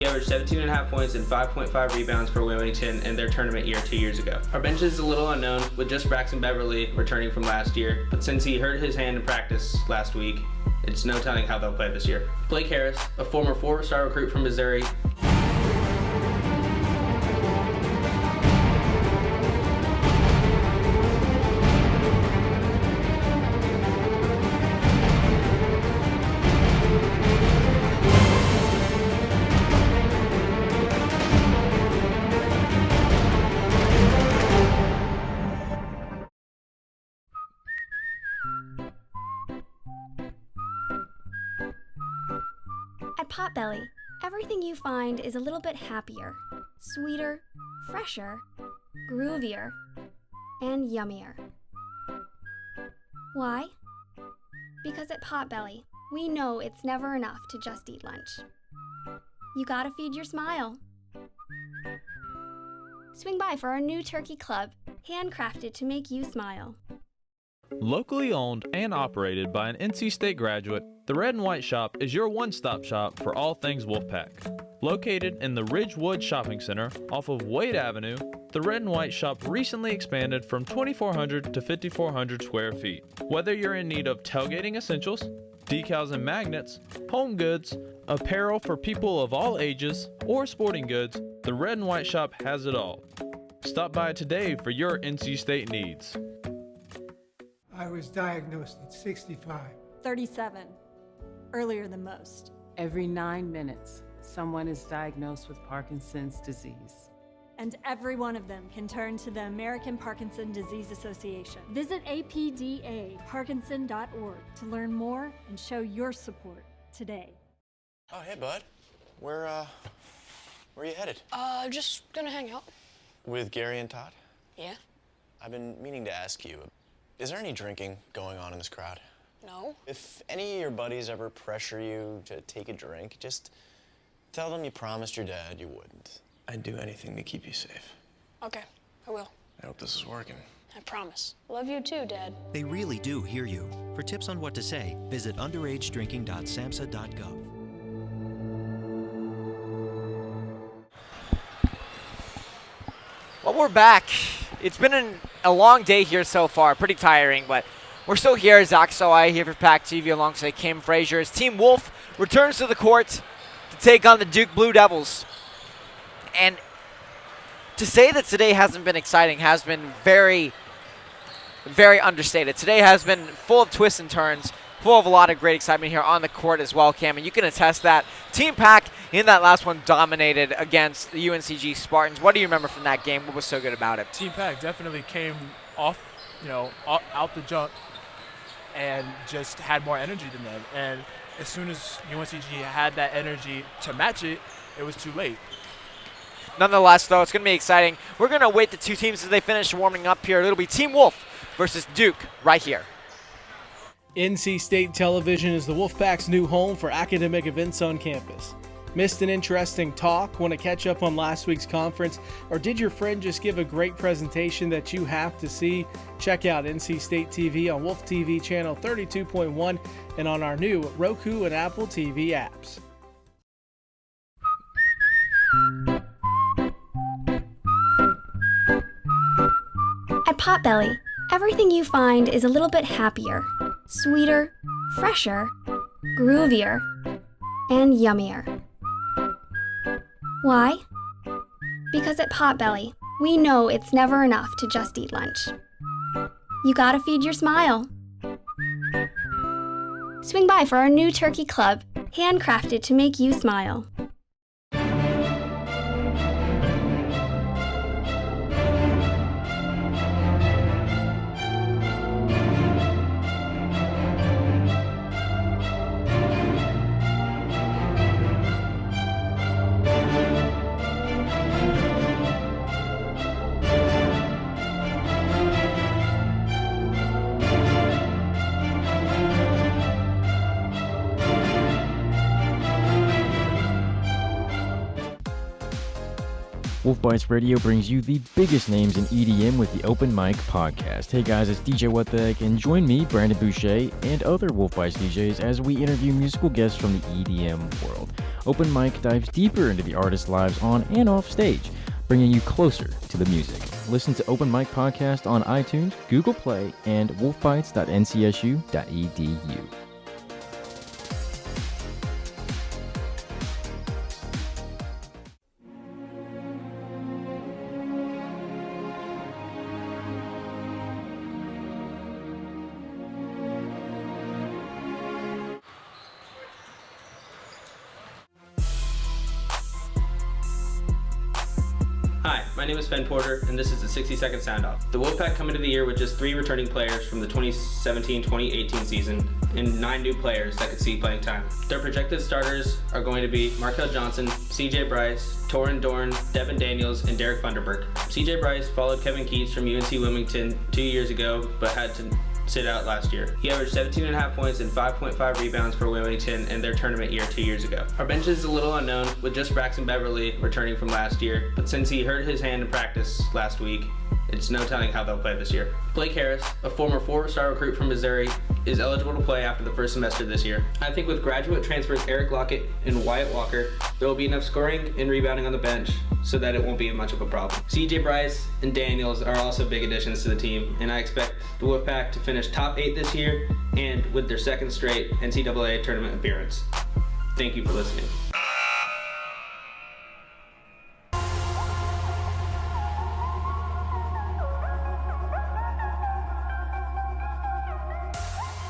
He averaged 17.5 points and 5.5 rebounds for Wilmington in their tournament year 2 years ago. Our bench is a little unknown, with just Braxton Beverly returning from last year, but since he hurt his hand in practice last week, it's no telling how they'll play this year. Blake Harris, a former 4-star recruit from Missouri, At Potbelly, everything you find is a little bit happier, sweeter, fresher, groovier, and yummier. Why? Because at Potbelly, we know it's never enough to just eat lunch. You gotta feed your smile. Swing by for our new turkey club, handcrafted to make you smile. Locally owned and operated by an NC State graduate, the Red and White Shop is your one-stop shop for all things Wolfpack. Located in the Ridgewood Shopping Center off of Wade Avenue, the Red and White Shop recently expanded from 2,400 to 5,400 square feet. Whether you're in need of tailgating essentials, decals and magnets, home goods, apparel for people of all ages, or sporting goods, the Red and White Shop has it all. Stop by today for your NC State needs. I was diagnosed at 65. 37. Earlier than most. Every 9 minutes, someone is diagnosed with Parkinson's disease. And every one of them can turn to the American Parkinson Disease Association. Visit apdaparkinson.org to learn more and show your support today. Oh, hey, bud. Where are you headed? Just gonna hang out. With Gary and Todd? Yeah? I've been meaning to ask you, is there any drinking going on in this crowd? No. If any of your buddies ever pressure you to take a drink, just tell them you promised your dad you wouldn't. I'd do anything to keep you safe. Okay, I will. I hope this is working. I promise. Love you too, Dad. They really do hear you. For tips on what to say, visit underagedrinking.samhsa.gov. Well, we're back. It's been a long day here so far, pretty tiring, but we're still here. Zach Sawai here for PackTV alongside Kim Frazier. As Team Wolf returns to the court to take on the Duke Blue Devils. And to say that today hasn't been exciting has been very, very understated. Today has been full of twists and turns, full of a lot of great excitement here on the court as well, Cam, and you can attest that. Team Pack in that last one dominated against the UNCG Spartans. What do you remember from that game? What was so good about it? Team Pack definitely came off, out the jump and just had more energy than them. And as soon as UNCG had that energy to match it, it was too late. Nonetheless, though, it's going to be exciting. We're going to wait the two teams as they finish warming up here. It'll be Team Wolf versus Duke right here. NC State Television is the Wolfpack's new home for academic events on campus. Missed an interesting talk? Want to catch up on last week's conference? Or did your friend just give a great presentation that you have to see? Check out NC State TV on Wolf TV channel 32.1 and on our new Roku and Apple TV apps. At Potbelly, everything you find is a little bit happier, sweeter, fresher, groovier, and yummier. Why? Because at Potbelly, we know it's never enough to just eat lunch. You gotta feed your smile. Swing by for our new turkey club, handcrafted to make you smile. Wolf Bites Radio brings you the biggest names in EDM with the Open Mic Podcast. Hey guys, it's DJ What the Heck, and join me, Brandon Boucher, and other Wolf Bites DJs as we interview musical guests from the EDM world. Open Mic dives deeper into the artists' lives on and off stage, bringing you closer to the music. Listen to Open Mic Podcast on iTunes, Google Play, and wolfbites.ncsu.edu. Hi, my name is Ben Porter, and this is the 60-second sound-off. The Wolfpack come into the year with just 3 returning players from the 2017-2018 season and 9 new players that could see playing time. Their projected starters are going to be Markel Johnson, CJ Bryce, Torin Dorn, Devin Daniels, and Derek Funderburk. CJ Bryce followed Kevin Keats from UNC Wilmington 2 years ago, but had to sit out last year. He averaged 17.5 points and 5.5 rebounds for Wilmington in their tournament year 2 years ago. Our bench is a little unknown, with just Braxton Beverly returning from last year, but since he hurt his hand in practice last week, it's no telling how they'll play this year. Blake Harris, a former 4-star recruit from Missouri, is eligible to play after the first semester this year. I think with graduate transfers Eric Lockett and Wyatt Walker, there will be enough scoring and rebounding on the bench so that it won't be much of a problem. CJ Bryce and Daniels are also big additions to the team, and I expect the Wolfpack to finish top 8 this year and with their second straight NCAA tournament appearance. Thank you for listening.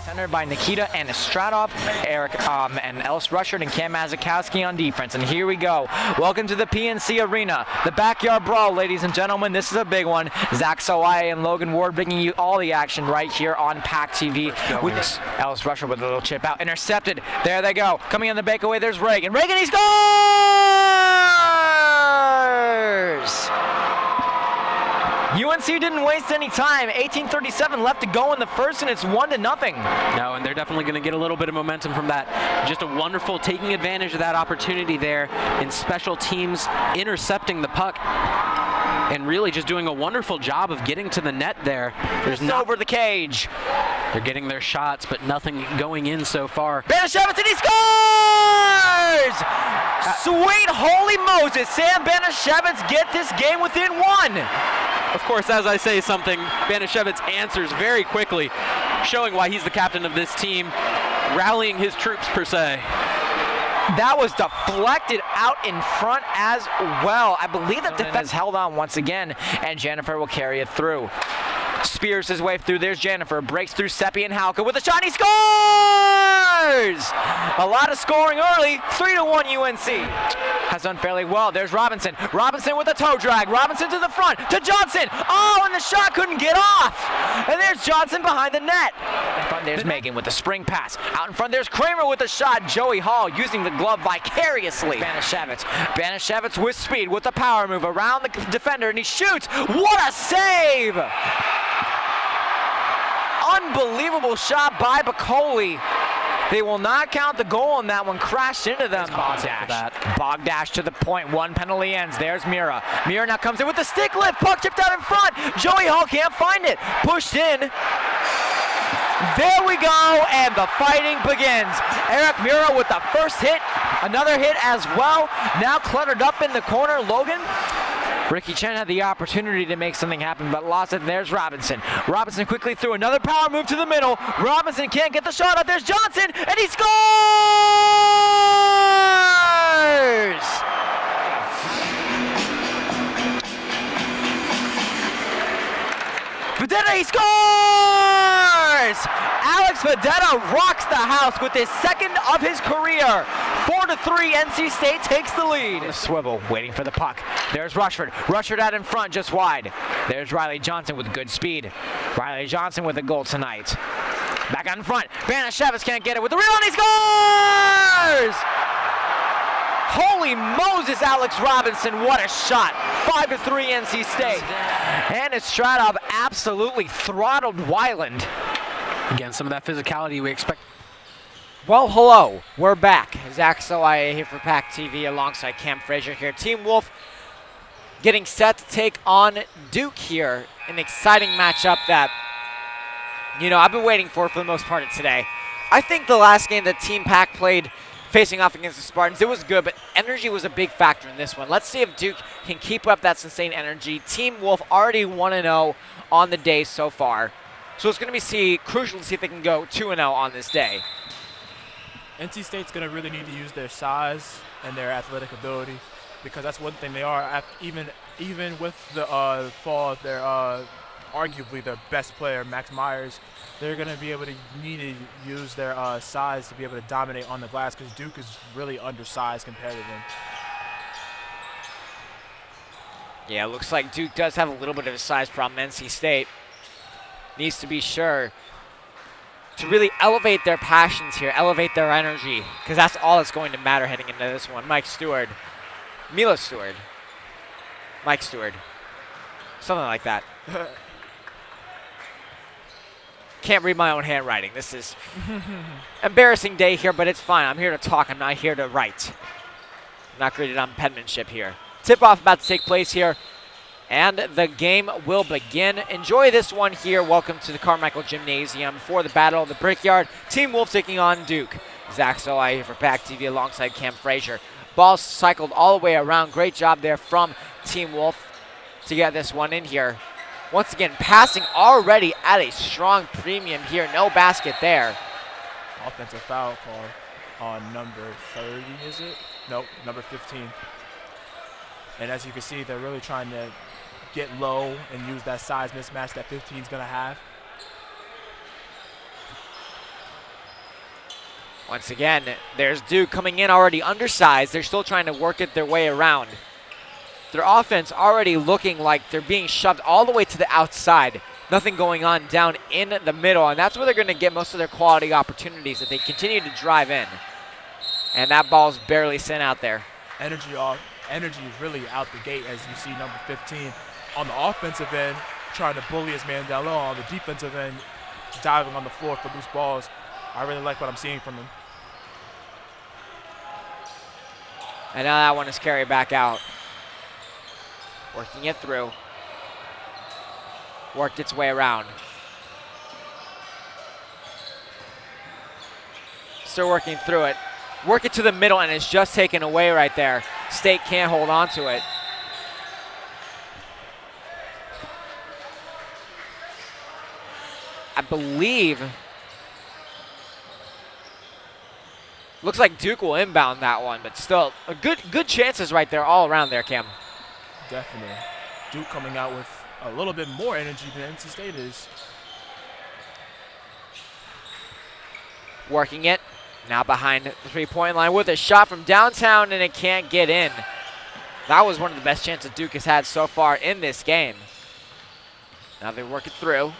Centered by Nikita Anastratov, Eric and Ellis Rushard and Cam Mazakowski on defense. And here we go. Welcome to the PNC Arena. The Backyard Brawl, ladies and gentlemen. This is a big one. Zach Sawai and Logan Ward bringing you all the action right here on PackTV. With Ellis Rushard with a little chip out. Intercepted. There they go. Coming on the breakaway, there's Reagan. Reagan, he scores! UNC didn't waste any time. 18:37 left to go in the first, and it's 1-0. No, and they're definitely going to get a little bit of momentum from that. Just a wonderful taking advantage of that opportunity there in special teams, intercepting the puck, and really just doing a wonderful job of getting to the net there. There's no over the cage. They're getting their shots, but nothing going in so far. Banashevitz, and he scores! Sweet holy Moses, Sam Banashevitz get this game within 1. Of course, as I say something, Banashevitz answers very quickly, showing why he's the captain of this team, rallying his troops per se. That was deflected out in front as well. I believe that defense held on once again, and Jennifer will carry it through. Spears his way through. There's Jennifer. Breaks through Seppi and Halka with a shot. He scores! A lot of scoring early. 3-1 UNC. Has done fairly well. There's Robinson. Robinson with a toe drag. Robinson to the front. To Johnson. Oh, and the shot couldn't get off. And there's Johnson behind the net. In front there's Megan with a spring pass. Out in front there's Kramer with a shot. Joey Hall using the glove vicariously. Banashevitz. Banashevitz with speed with the power move around the defender, and he shoots. What a save! Unbelievable shot by Bacoli. They will not count the goal on that one. Crashed into them. Bogdash to the point. 1 penalty ends. There's Mira. Mira now comes in with the stick lift. Puck chipped out in front. Joey Hall can't find it. Pushed in. There we go, and the fighting begins. Eric Mira with the first hit. Another hit as well. Now cluttered up in the corner. Logan. Ricky Chen had the opportunity to make something happen, but lost it. There's Robinson. Robinson quickly through another power move to the middle. Robinson can't get the shot up. There's Johnson, and he scores! Vedetta, he scores! Alex Vedetta rocks the house with his second of his career. 4-3, NC State takes the lead. Swivel, waiting for the puck. There's Rushford. Rushford out in front, just wide. There's Riley Johnson with good speed. Riley Johnson with a goal tonight. Back out in front. Banashevitz can't get it with the rebound. He scores! Holy Moses, Alex Robinson, what a shot. 5-3 NC State. And Estradov absolutely throttled Weiland. Again, some of that physicality we expect. Well, hello, we're back. Zach Sawai here for PackTV alongside Cam Frazier here. Team Wolf getting set to take on Duke here. An exciting matchup that, you know, I've been waiting for the most part of today. I think the last game that Team Pack played facing off against the Spartans, it was good, but energy was a big factor in this one. Let's see if Duke can keep up that sustained energy. Team Wolf already 1-0 on the day so far. So it's going to be crucial to see if they can go 2-0 on this day. NC State's going to really need to use their size and their athletic ability, because that's one thing they are. Even with the fall of their arguably their best player, Max Myers, they're going to be able to need to use their size to be able to dominate on the glass, because Duke is really undersized compared to them. Yeah, it looks like Duke does have a little bit of a size problem. NC State needs to be sure to really elevate their passions here, elevate their energy, because that's all that's going to matter heading into this one. Mike Stewart. Something like that. Can't read my own handwriting. This is embarrassing day here, but it's fine. I'm here to talk. I'm not here to write. I'm not graded on penmanship here. Tip-off about to take place here, and the game will begin. Enjoy this one here. Welcome to the Carmichael Gymnasium for the Battle of the Brickyard. Team Wolf taking on Duke. Zach Solai here for PackTV alongside Cam Frazier. Ball cycled all the way around. Great job there from Team Wolf to get this one in here. Once again, passing already at a strong premium here. No basket there. Offensive foul call on number 30, is it? Nope, number 15. And as you can see, they're really trying to get low and use that size mismatch that 15 is going to have. Once again, there's Duke coming in already undersized. They're still trying to work it their way around. Their offense already looking like they're being shoved all the way to the outside. Nothing going on down in the middle, and that's where they're going to get most of their quality opportunities if they continue to drive in. And that ball's barely sent out there. Energy really out the gate, as you see number 15 on the offensive end trying to bully his man down low. On the defensive end, diving on the floor for loose balls. I really like what I'm seeing from him. And now that one is carried back out. Working it through. Worked its way around. Still working through it. Work it to the middle, and it's just taken away right there. State can't hold on to it. I believe. Looks like Duke will inbound that one, but still a good chances right there all around there, Cam. Definitely. Duke coming out with a little bit more energy than NC State is. Working it. Now behind the three-point line with a shot from downtown, and it can't get in. That was one of the best chances Duke has had so far in this game. Now they work it through.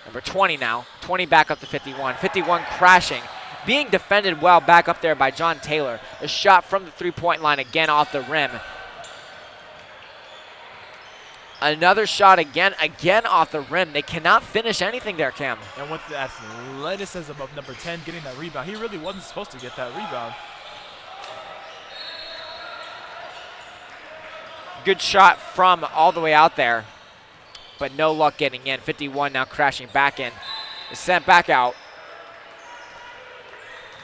Number 20 now. 20 back up to 51. 51 crashing. Being defended well back up there by John Taylor. A shot from the three-point line again off the rim. Another shot again off the rim. They cannot finish anything there, Cam. And with the athleticism of number 10 getting that rebound, he really wasn't supposed to get that rebound. Good shot from all the way out there, but no luck getting in. 51 now crashing back in. It's sent back out.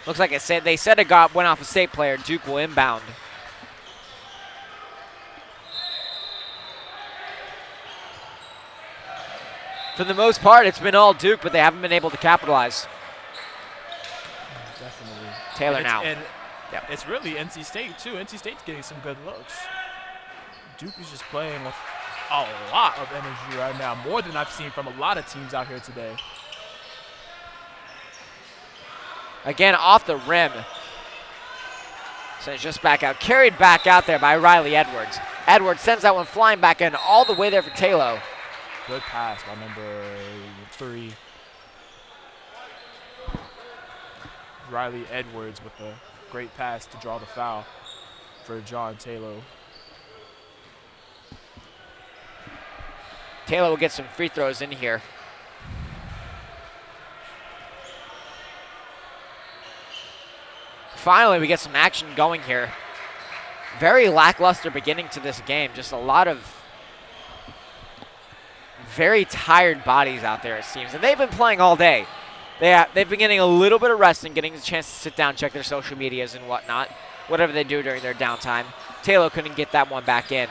Looks like they said it went off a State player. Duke will inbound. For the most part, it's been all Duke, but they haven't been able to capitalize. Definitely. Taylor now. And it's really NC State, too. NC State's getting some good looks. Duke is just playing with a lot of energy right now, more than I've seen from a lot of teams out here today. Again, off the rim. So it's just back out. Carried back out there by Riley Edwards. Edwards sends that one flying back in all the way there for Taylor. Good pass by number 3. Riley Edwards with a great pass to draw the foul for John Taylor. Taylor will get some free throws in here. Finally, we get some action going here. very lackluster beginning to this game. Just a lot of very tired bodies out there, it seems. And they've been playing all day. They've been getting a little bit of rest and getting a chance to sit down, check their social medias and whatnot, whatever they do during their downtime. Taylor couldn't get that one back in,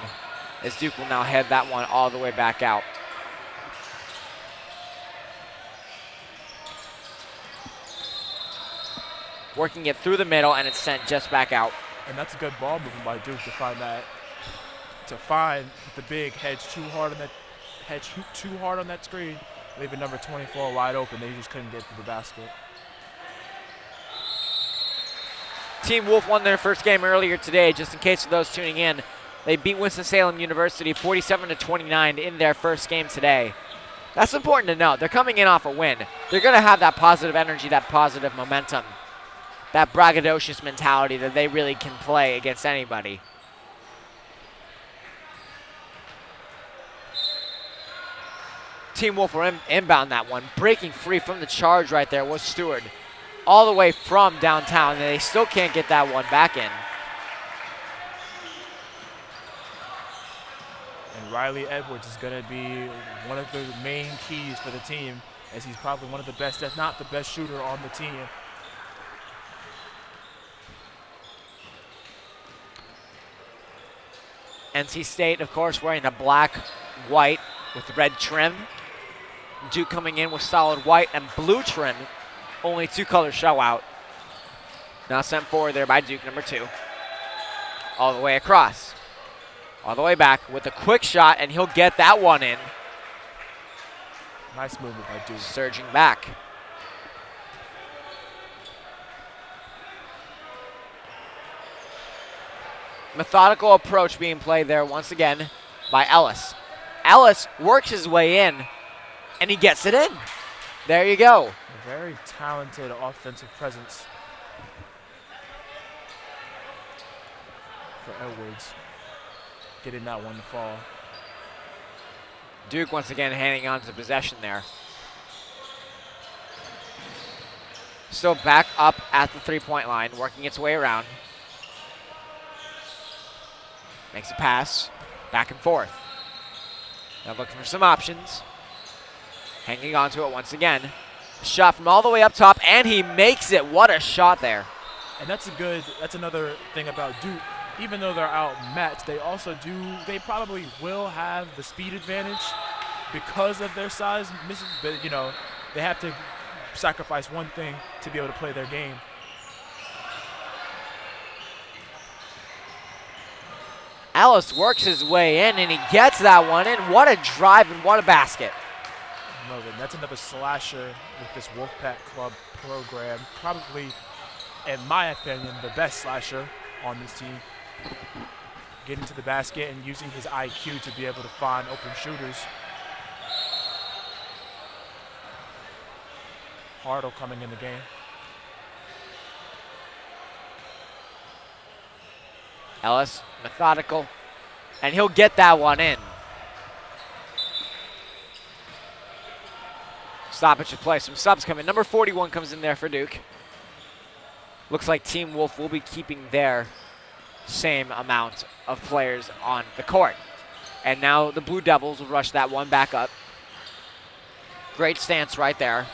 as Duke will now head that one all the way back out. Working it through the middle, and it's sent just back out. And that's a good ball movement by Duke to find the big hedge too hard on that screen, leaving number 24 wide open. They just couldn't get to the basket. Team Wolf won their first game earlier today. Just in case of those tuning in, they beat Winston-Salem University 47-29 in their first game today. That's important to note. They're coming in off a win. They're going to have that positive energy, that positive momentum, that braggadocious mentality that they really can play against anybody. Team Wolf will inbound that one. Breaking free from the charge right there was Stewart. All the way from downtown, and they still can't get that one back in. And Riley Edwards is going to be one of the main keys for the team, as he's probably one of the best, if not the best shooter on the team. NC State, of course, wearing the black, white with the red trim. Duke coming in with solid white and blue trim. Only two-color show out. Now sent forward there by Duke, number 2. All the way across. All the way back with a quick shot, and he'll get that one in. Nice movement by Duke. Surging back. Methodical approach being played there once again by Ellis. Ellis works his way in, and he gets it in. There you go. A very talented offensive presence for Edwards, getting that one to fall. Duke once again hanging on to possession there. Still back up at the three-point line, working its way around. Makes a pass, back and forth. Now looking for some options. Hanging on to it once again. Shot from all the way up top, and he makes it. What a shot there. And that's another thing about Duke. Even though they're outmatched, they probably will have the speed advantage because of their size. But, they have to sacrifice one thing to be able to play their game. Ellis works his way in, and he gets that one in. What a drive and what a basket. Love it. That's another slasher with this Wolfpack Club program. Probably, in my opinion, the best slasher on this team. Getting to the basket and using his IQ to be able to find open shooters. Hartle coming in the game. Ellis, methodical, and he'll get that one in. Stoppage of play. Some subs come in. Number 41 comes in there for Duke. Looks like Team Wolf will be keeping their same amount of players on the court. And now the Blue Devils will rush that one back up. Great stance right there.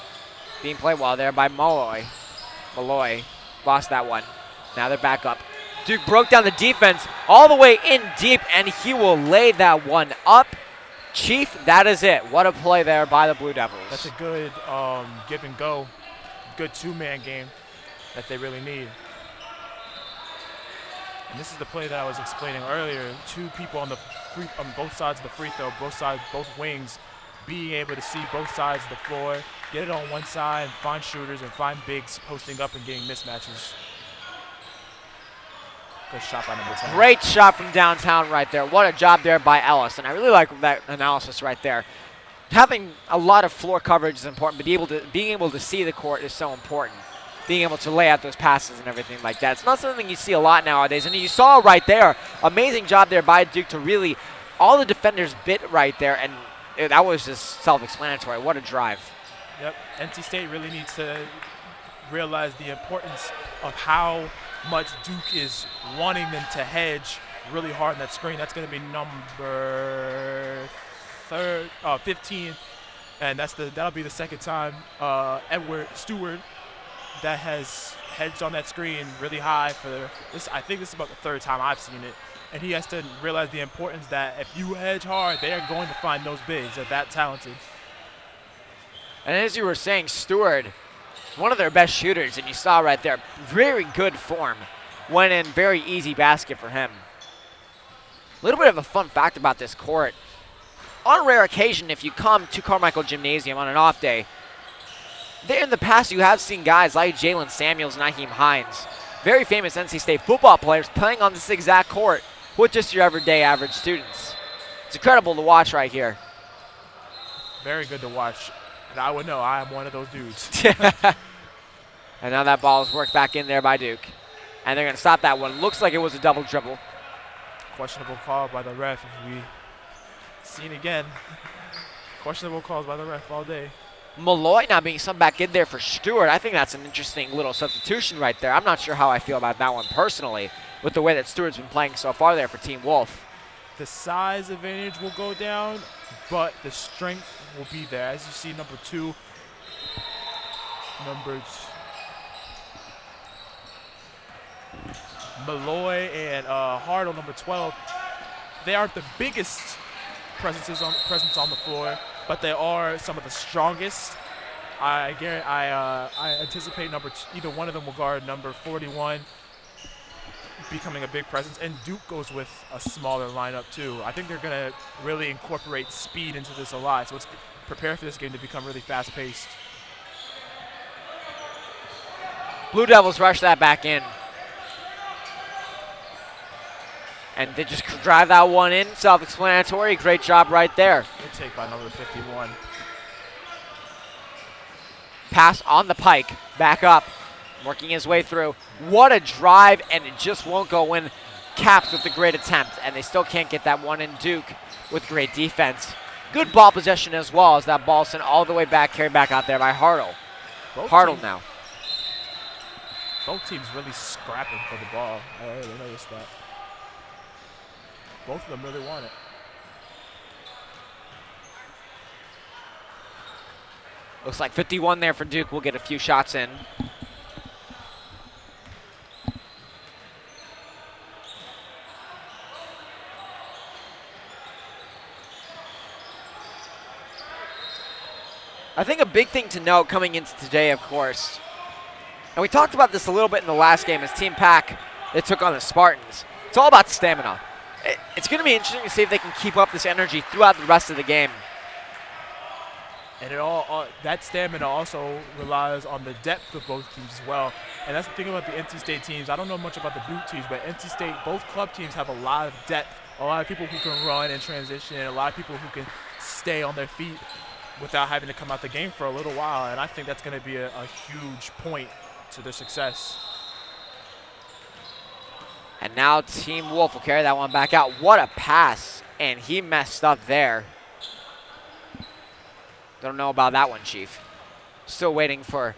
Being played well there by Malloy. Malloy lost that one. Now they're back up. Duke broke down the defense all the way in deep, and he will lay that one up. Chief, that is it. What a play there by the Blue Devils. That's a good give and go, good two-man game that they really need. And this is the play that I was explaining earlier. Two people on both sides of the free throw, both wings, being able to see both sides of the floor, get it on one side, and find shooters and find bigs posting up and getting mismatches. Good shot by number 10. Great shot from downtown right there. What a job there by Ellis. And I really like that analysis right there. Having a lot of floor coverage is important, but being able to see the court is so important. Being able to lay out those passes and everything like that. It's not something you see a lot nowadays. And you saw right there, amazing job there by Duke to really, all the defenders bit right there. And that was just self-explanatory. What a drive. Yep, NC State really needs to realize the importance of how much Duke is wanting them to hedge really hard in that screen. That's going to be number 15, and that'll be the second time Edward Stewart that has hedged on that screen really high for this. I think this is about the third time I've seen it, and he has to realize the importance that if you hedge hard, they are going to find those bigs. They're that talented. And as you were saying, Stewart, one of their best shooters, and you saw right there, very good form. Went in, very easy basket for him. A little bit of a fun fact about this court. On rare occasion, if you come to Carmichael Gymnasium on an off day, there in the past you have seen guys like Jalen Samuels and Naheem Hines, very famous NC State football players, playing on this exact court with just your everyday average students. It's incredible to watch right here. Very good to watch. And I would know, I am one of those dudes. And now that ball is worked back in there by Duke. And they're going to stop that one. Looks like it was a double dribble. Questionable call by the ref. If we seen again. Questionable calls by the ref all day. Malloy now being subbed back in there for Stewart. I think that's an interesting little substitution right there. I'm not sure how I feel about that one personally, with the way that Stewart's been playing so far there for Team Wolf. The size advantage will go down, but the strength will be there. As you see, number 2, Malloy and Hardle, number 12, they aren't the biggest presence on the floor, but they are some of the strongest. I anticipate either one of them will guard number 41, becoming a big presence, and Duke goes with a smaller lineup too. I think they're going to really incorporate speed into this a lot, so let's prepare for this game to become really fast-paced. Blue Devils rush that back in. And they just drive that one in, self-explanatory. Great job right there. Good take by number 51. Pass on the pike, back up, working his way through. What a drive, and it just won't go in. Caps with the great attempt, and they still can't get that one in. Duke with great defense. Good ball possession as well, as that ball sent all the way back, carried back out there by Hardle. Hardle now. Both teams really scrapping for the ball. I already noticed that. Both of them really want it. Looks like 51 there for Duke. We'll get a few shots in. I think a big thing to note coming into today, of course, and we talked about this a little bit in the last game as Team Pack, they took on the Spartans. It's all about stamina. It's going to be interesting to see if they can keep up this energy throughout the rest of the game. And that stamina also relies on the depth of both teams as well. And that's the thing about the NC State teams. I don't know much about the Duke teams, but NC State, both club teams have a lot of depth, a lot of people who can run and transition, and a lot of people who can stay on their feet without having to come out the game for a little while. And I think that's going to be a huge point to their success. And now Team Wolf will carry that one back out. What a pass, and he messed up there. Don't know about that one, Chief. Still waiting for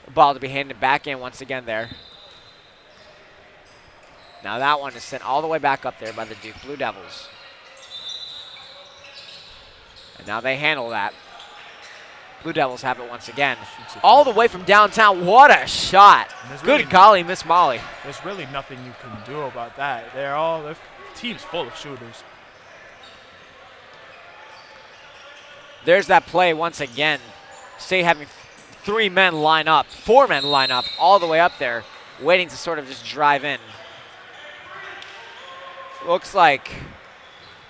the ball to be handed back in once again there. Now that one is sent all the way back up there by the Duke Blue Devils. And now they handle that. Blue Devils have it once again. All the way from downtown. What a shot. Good golly, Miss Molly. There's really nothing you can do about that. Their team's full of shooters. There's that play once again. State having 4 men line up, all the way up there, waiting to sort of just drive in. Looks like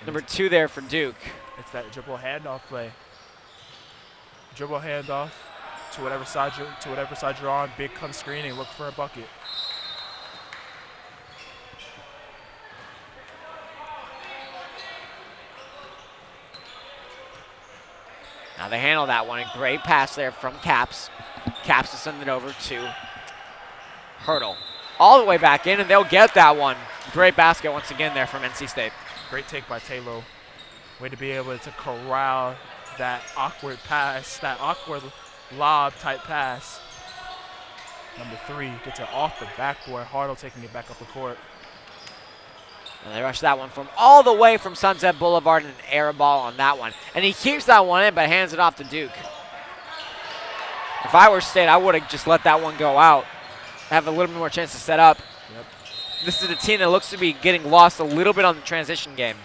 number 2 there for Duke. It's that dribble handoff play. Dribble handoff to whatever side you're on. Big come screen and look for a bucket. Now they handle that one. A great pass there from Caps. Caps to send it over to Hurdle. All the way back in, and they'll get that one. Great basket once again there from NC State. Great take by Taylor. Way to be able to corral that awkward pass, that awkward lob type pass. Number 3 gets it off the backboard. Hartle taking it back up the court. And they rush that one from all the way from Sunset Boulevard, and an air ball on that one. And he keeps that one in, but hands it off to Duke. If I were State, I would have just let that one go out. Have a little bit more chance to set up. Yep. This is a team that looks to be getting lost a little bit on the transition game.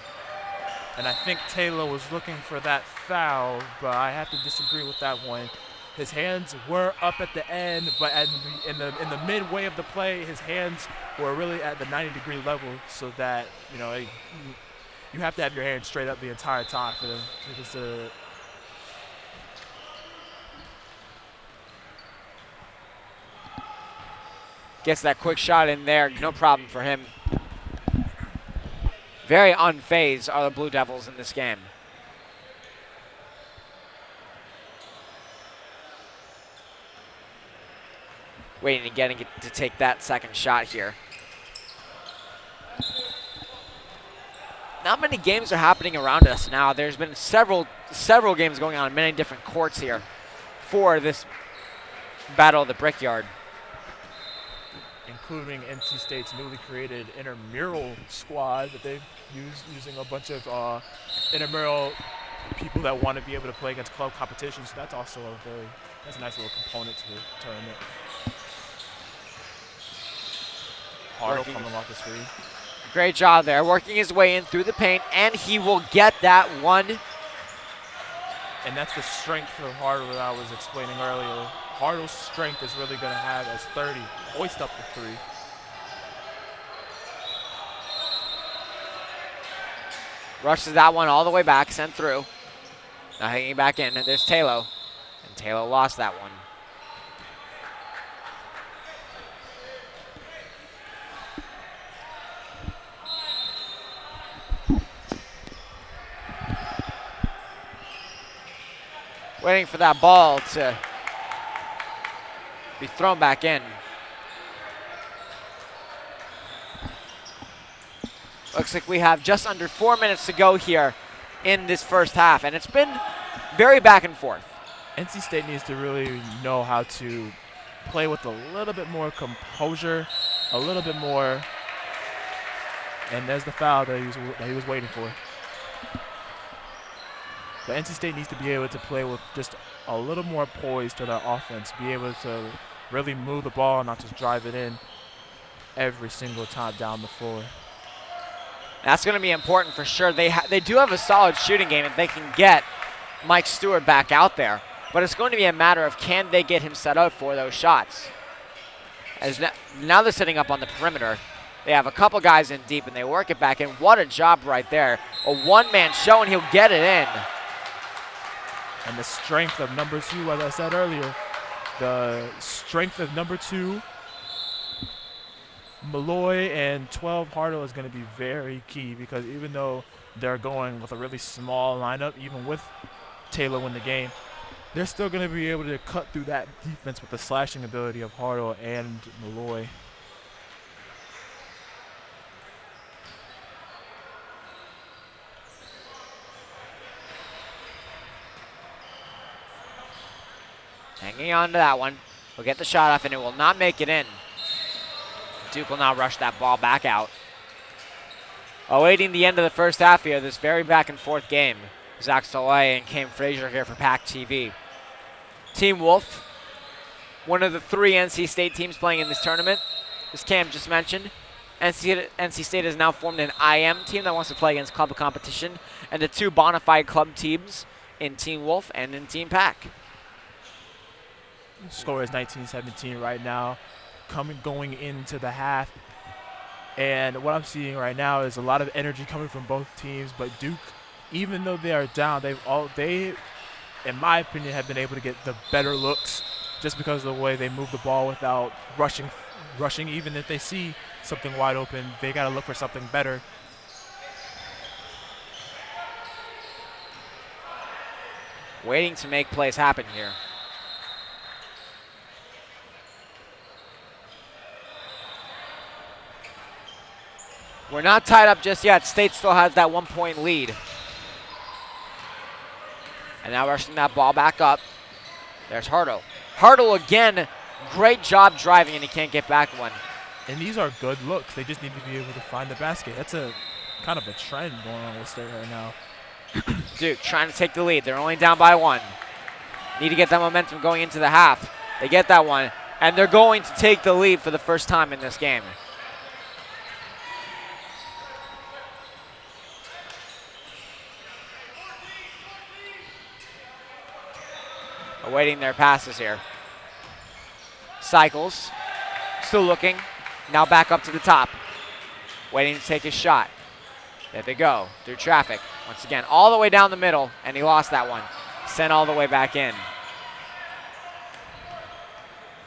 And I think Taylor was looking for that foul, but I have to disagree with that one. His hands were up at the end, but in the midway of the play, his hands were really at the 90-degree level, so that you have to have your hands straight up the entire time for them to Gets that quick shot in there, no problem for him. Very unfazed are the Blue Devils in this game. Waiting again to take that second shot here. Not many games are happening around us now. There's been several games going on in many different courts here for this battle of the Brickyard. Including NC State's newly created intramural squad that they've using a bunch of intramural people that want to be able to play against club competition. So that's also that's a nice little component to the tournament. Hartle coming off the screen. Great job there, working his way in through the paint, and he will get that one. And that's the strength of Hartle that I was explaining earlier. Hartle's strength is really going to have as 30, hoist up the 3. Rushes that one all the way back, sent through. Now hanging back in, and there's Taylor. And Taylor lost that one. Waiting for that ball to be thrown back in. Looks like we have just under 4 minutes to go here in this first half, and it's been very back and forth. NC State needs to really know how to play with a little bit more composure, a little bit more, and there's the foul that he was waiting for. But NC State needs to be able to play with just a little more poise to their offense, be able to really move the ball, not just drive it in every single time down the floor. That's going to be important for sure. They do have a solid shooting game, and they can get Mike Stewart back out there. But it's going to be a matter of can they get him set up for those shots. As now they're sitting up on the perimeter. They have a couple guys in deep, and they work it back in. What a job right there. A one-man show, and he'll get it in. And the strength of number 2, as I said earlier, the strength of number 2, Malloy and 12 Hartle is going to be very key, because even though they're going with a really small lineup, even with Taylor in the game, they're still going to be able to cut through that defense with the slashing ability of Hartle and Malloy. Hanging on to that one. Will get the shot off, and it will not make it in. Duke will now rush that ball back out. Awaiting the end of the first half here, this very back and forth game. Zach Soleil and Cam Frazier here for PackTV. Team Wolf, one of the 3 NC State teams playing in this tournament, as Cam just mentioned. NC State has now formed an IM team that wants to play against club competition, and the 2 bona fide club teams in Team Wolf and in Team Pack. Score is 19-17 right now, going into the half. And what I'm seeing right now is a lot of energy coming from both teams. But Duke, even though they are down, they, in my opinion, have been able to get the better looks just because of the way they move the ball without rushing. Even if they see something wide open, they got to look for something better. Waiting to make plays happen here. We're not tied up just yet. State still has that 1-point lead. And now rushing that ball back up. There's Hartle. Hartle again Great job driving, and he can't get back one. And these are good looks. They just need to be able to find the basket. That's a kind of a trend going on with State right now. Duke trying to take the lead. They're only down by 1. Need to get that momentum going into the half. They get that one, and they're going to take the lead for the first time in this game. Awaiting their passes here. Cycles, still looking, now back up to the top. Waiting to take his shot. There they go, through traffic. Once again, all the way down the middle, and he lost that one. Sent all the way back in.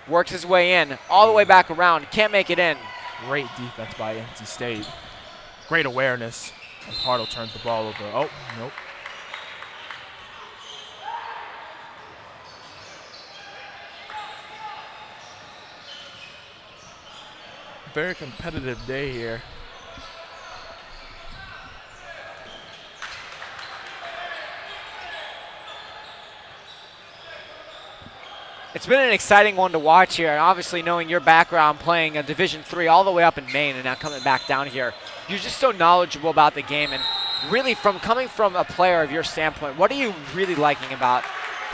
Works his way in, all the way back around, can't make it in. Great defense by NC State. Great awareness as Hartle turns the ball over. Oh, nope. Very competitive day here. It's been an exciting one to watch here, and obviously knowing your background playing a Division III all the way up in Maine and now coming back down here, you're just so knowledgeable about the game. And really, coming from a player of your standpoint, what are you really liking about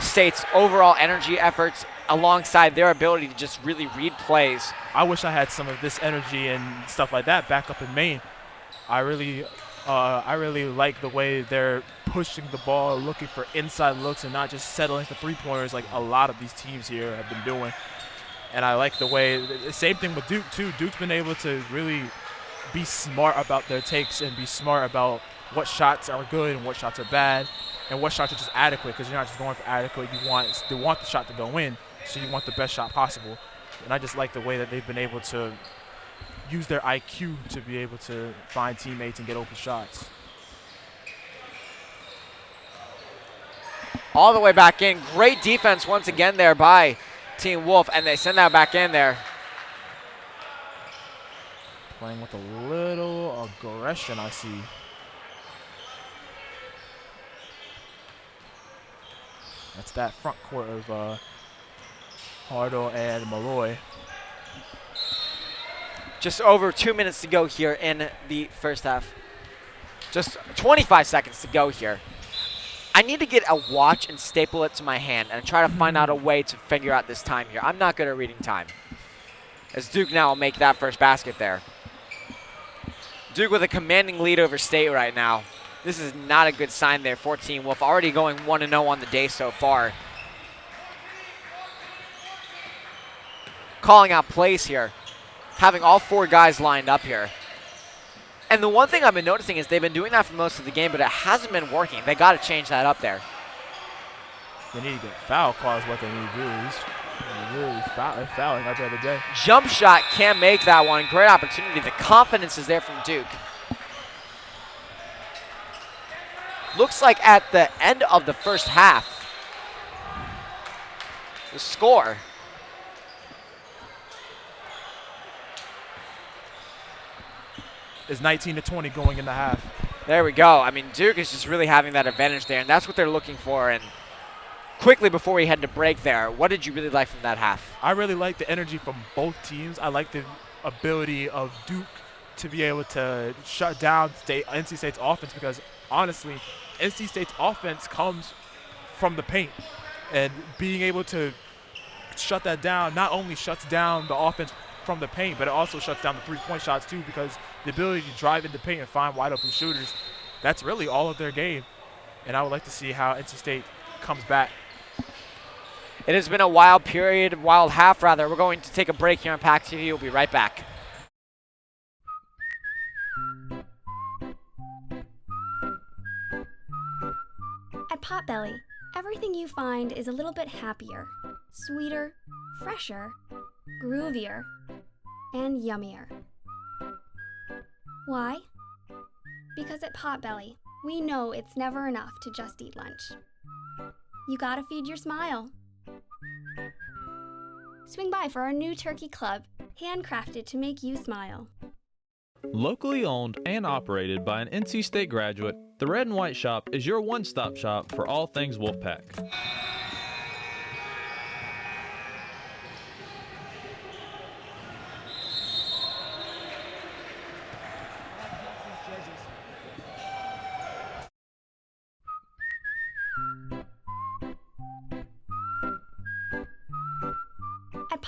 State's overall energy efforts alongside their ability to just really read plays? I wish I had some of this energy and stuff like that back up in Maine. I really like the way they're pushing the ball, looking for inside looks and not just settling for three-pointers like a lot of these teams here have been doing. And I like the way, the same thing with Duke too. Duke's been able to really be smart about their takes and be smart about what shots are good and what shots are bad and what shots are just adequate, because you're not just going for adequate. You want the shot to go in, so you want the best shot possible. And I just like the way that they've been able to use their IQ to be able to find teammates and get open shots. All the way back in. Great defense once again there by Team Wolf, and they send that back in there. Playing with a little aggression, I see. That's that front court of Hartle and Malloy. Just over 2 minutes to go here in the first half. Just 25 seconds to go here. I need to get a watch and staple it to my hand and try to find out a way to figure out this time here. I'm not good at reading time. As Duke now will make that first basket there. Duke with a commanding lead over State right now. This is not a good sign there for Team Wolf. Already going 1-0 on the day so far. Calling out plays here. Having all 4 guys lined up here. And the one thing I've been noticing is they've been doing that for most of the game, but it hasn't been working. They got to change that up there. They need to get foul calls. What they need to do is really fouling every other day. Jump shot can't make that one. Great opportunity. The confidence is there from Duke. Looks like at the end of the first half, the score is 19-20 going in the half. There we go. I mean, Duke is just really having that advantage there, and that's what they're looking for. And quickly before we head to break there, what did you really like from that half? I really like the energy from both teams. I like the ability of Duke to be able to shut down NC State's offense, because honestly, NC State's offense comes from the paint. And being able to shut that down not only shuts down the offense from the paint, but it also shuts down the three-point shots too, because the ability to drive into paint and find wide-open shooters, that's really all of their game. And I would like to see how NC State comes back. It has been a wild period, wild half rather. We're going to take a break here on PackTV. We'll be right back. At Potbelly, everything you find is a little bit happier, sweeter, fresher, groovier, and yummier. Why? Because at Potbelly, we know it's never enough to just eat lunch. You gotta feed your smile. Swing by for our new turkey club, handcrafted to make you smile. Locally owned and operated by an NC State graduate, the Red and White Shop is your one-stop shop for all things Wolfpack.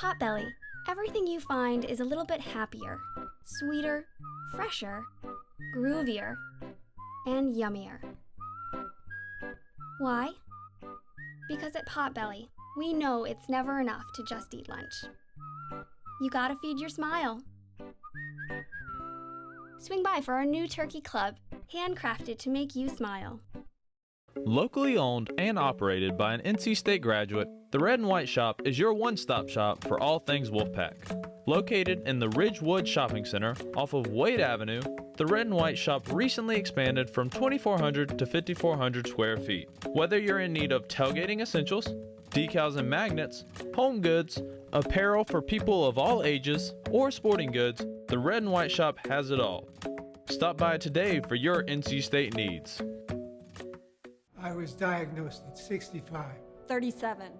Potbelly, everything you find is a little bit happier, sweeter, fresher, groovier, and yummier. Why? Because at Potbelly, we know it's never enough to just eat lunch. You gotta feed your smile. Swing by for our new turkey club, handcrafted to make you smile. Locally owned and operated by an NC State graduate, the Red and White Shop is your one-stop shop for all things Wolfpack. Located in the Ridgewood Shopping Center off of Wade Avenue, the Red and White Shop recently expanded from 2,400 to 5,400 square feet. Whether you're in need of tailgating essentials, decals and magnets, home goods, apparel for people of all ages, or sporting goods, the Red and White Shop has it all. Stop by today for your NC State needs. I was diagnosed at 65. 37.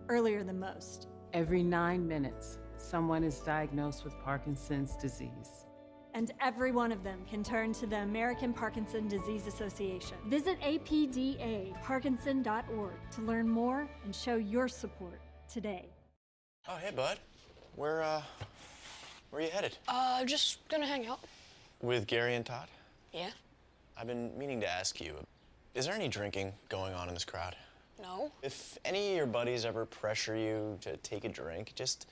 Earlier than most. Every 9 minutes, someone is diagnosed with Parkinson's disease. And every one of them can turn to the American Parkinson Disease Association. Visit apdaparkinson.org to learn more and show your support today. Oh, hey, bud. Where are you headed? Just gonna hang out. With Gary and Todd? Yeah? I've been meaning to ask you, is there any drinking going on in this crowd? No. If any of your buddies ever pressure you to take a drink, just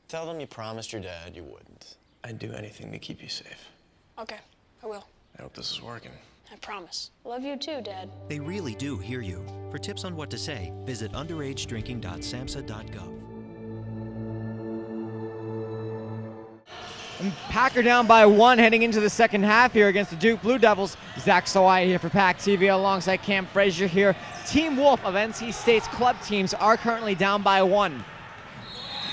tell them you promised your dad you wouldn't. I'd do anything to keep you safe. Okay, I will. I hope this is working. I promise. Love you too, Dad. They really do hear you. For tips on what to say, visit underagedrinking.samhsa.gov. And Packer down by 1 heading into the second half here against the Duke Blue Devils. Zach Sawai here for PackTV alongside Cam Frazier here. Team Wolf of NC State's club teams are currently down by 1.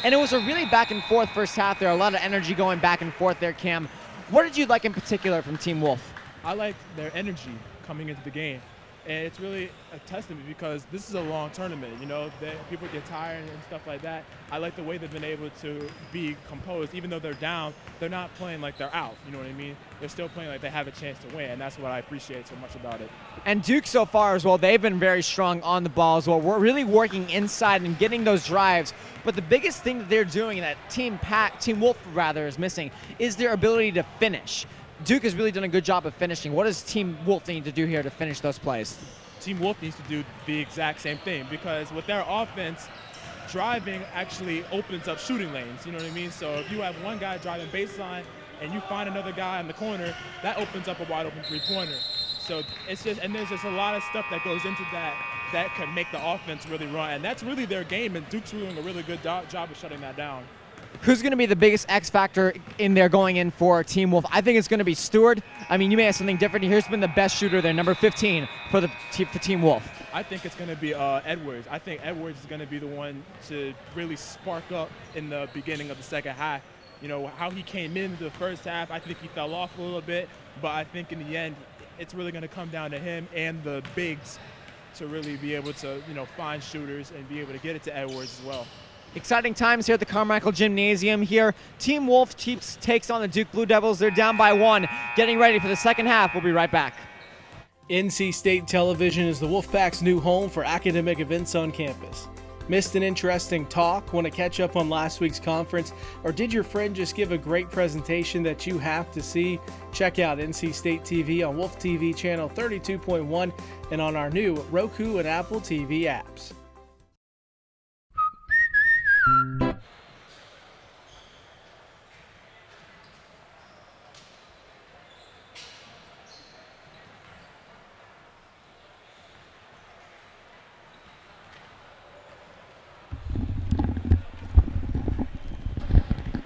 And it was a really back and forth first half there. A lot of energy going back and forth there, Cam. What did you like in particular from Team Wolf? I like their energy coming into the game. And it's really a testament because this is a long tournament, you know, people get tired and stuff like that. I like the way they've been able to be composed. Even though they're down, they're not playing like they're out, you know what I mean? They're still playing like they have a chance to win, and that's what I appreciate so much about it. And Duke so far as well, they've been very strong on the ball as well. We're really working inside and getting those drives. But the biggest thing that they're doing, and that Team Wolf rather is missing, is their ability to finish. Duke has really done a good job of finishing. What does Team Wolf need to do here to finish those plays? Team Wolf needs to do the exact same thing because with their offense, driving actually opens up shooting lanes, you know what I mean? So if you have one guy driving baseline and you find another guy in the corner, that opens up a wide open three-pointer. So it's just, and there's just a lot of stuff that goes into that can make the offense really run. And that's really their game, and Duke's doing a really good job of shutting that down. Who's going to be the biggest X factor in there going in for Team Wolf? I think it's going to be Stewart. I mean, you may have something different. Here's been the best shooter there, number 15 for Team Wolf. I think it's going to be Edwards. I think Edwards is going to be the one to really spark up in the beginning of the second half. You know, how he came into the first half, I think he fell off a little bit, but I think in the end, it's really going to come down to him and the bigs to really be able to, you know, find shooters and be able to get it to Edwards as well. Exciting times here at the Carmichael Gymnasium here. Team Wolf takes on the Duke Blue Devils. They're down by 1, getting ready for the second half. We'll be right back. NC State Television is the Wolfpack's new home for academic events on campus. Missed an interesting talk? Want to catch up on last week's conference? Or did your friend just give a great presentation that you have to see? Check out NC State TV on Wolf TV channel 32.1 and on our new Roku and Apple TV apps.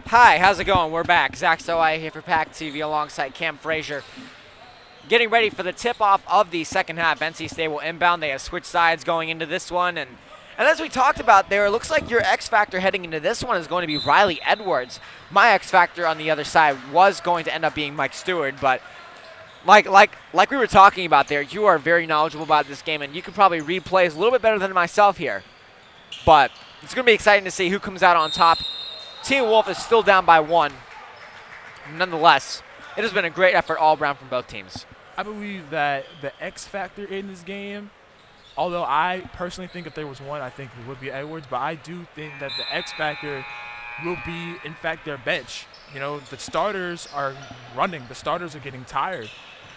Hi, how's it going? We're back. Zach Sawai here for PackTV alongside Cam Frazier. Getting ready for the tip-off of the second half. NC State will inbound. They have switched sides going into this one. And as we talked about there, it looks like your X factor heading into this one is going to be Riley Edwards. My X factor on the other side was going to end up being Mike Stewart, but like we were talking about there, you are very knowledgeable about this game, and you can probably read plays a little bit better than myself here. But it's going to be exciting to see who comes out on top. Team Wolf is still down by 1. Nonetheless, it has been a great effort all around from both teams. I believe that the X factor in this game although I personally think if there was one, I think it would be Edwards, but I do think that the X factor will be, in fact, their bench. You know, the starters are running. The starters are getting tired.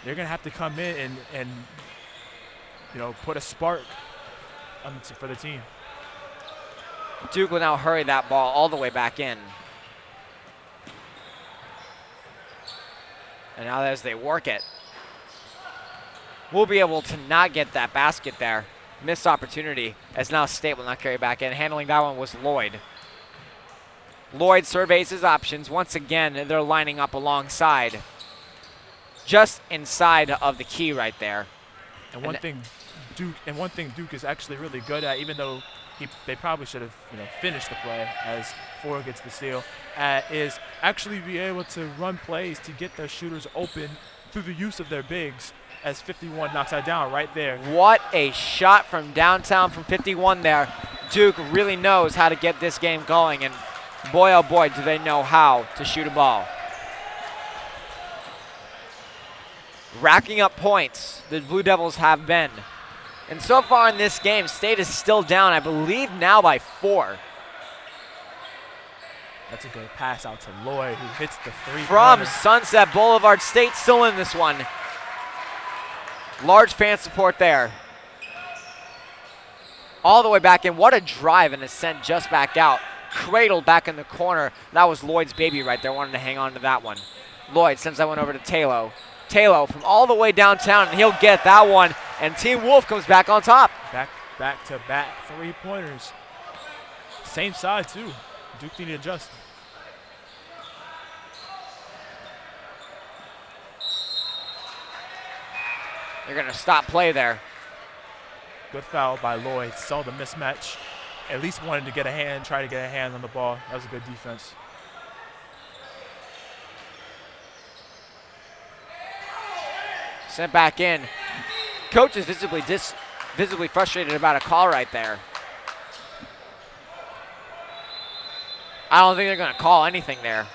They're going to have to come in and you know, put a spark for the team. Duke will now hurry that ball all the way back in. And now as they work it, we'll be able to not get that basket there. Missed opportunity as now State will not carry back in. Handling that one was Lloyd. Lloyd surveys his options. Once again, they're lining up alongside. Just inside of the key right there. And one thing Duke is actually really good at, even though they probably should have, you know, finished the play as Ford gets the steal, is actually be able to run plays to get their shooters open through the use of their bigs, as 51 knocks that down right there. What a shot from downtown from 51 there. Duke really knows how to get this game going, and boy, oh boy, do they know how to shoot a ball. Racking up points, the Blue Devils have been. And so far in this game, State is still down, I believe now by 4. That's a good pass out to Lloyd, who hits the three. From Sunset Boulevard, State still in this one. Large fan support there. All the way back in. What a drive and a send just back out. Cradled back in the corner. That was Lloyd's baby right there. Wanted to hang on to that one. Lloyd sends that one over to Talo. Talo from all the way downtown, and he'll get that one. And Team Wolf comes back on top. Back to back 3-pointers. Same side too. Duke need to adjust. They're going to stop play there. Good foul by Lloyd. Saw the mismatch. At least wanted to get a hand, try to get a hand on the ball. That was a good defense. Sent back in. Coach is visibly frustrated about a call right there. I don't think they're going to call anything there.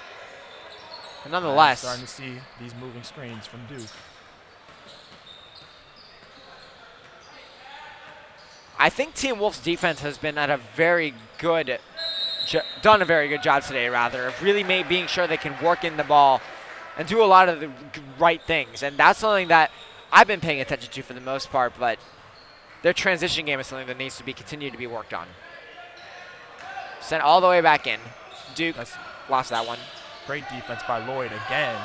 But nonetheless. Starting to see these moving screens from Duke. I think Team Wolf's defense has been at a very good, done a very good job today, rather, of really being sure they can work in the ball and do a lot of the right things. And that's something that I've been paying attention to for the most part, but their transition game is something that needs to be continued to be worked on. Sent all the way back in. Duke lost that one. Great defense by Lloyd again.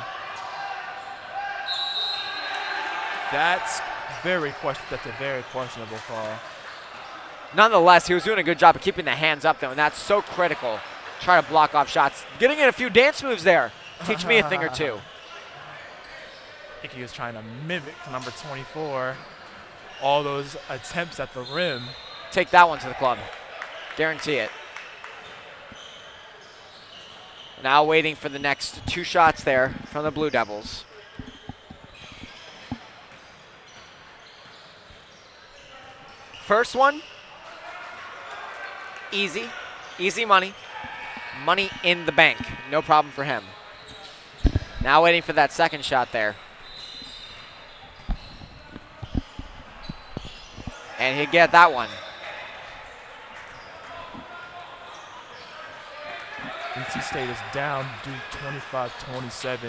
That's a very questionable call. Nonetheless, he was doing a good job of keeping the hands up, though, and that's so critical. Try to block off shots. Getting in a few dance moves there. Teach me a thing or two. I think he was trying to mimic number 24. All those attempts at the rim. Take that one to the club. Guarantee it. Now waiting for the next 2 shots there from the Blue Devils. First one, easy. Easy money. Money in the bank. No problem for him. Now waiting for that second shot there. And he'll get that one. NC State is down Duke 25-27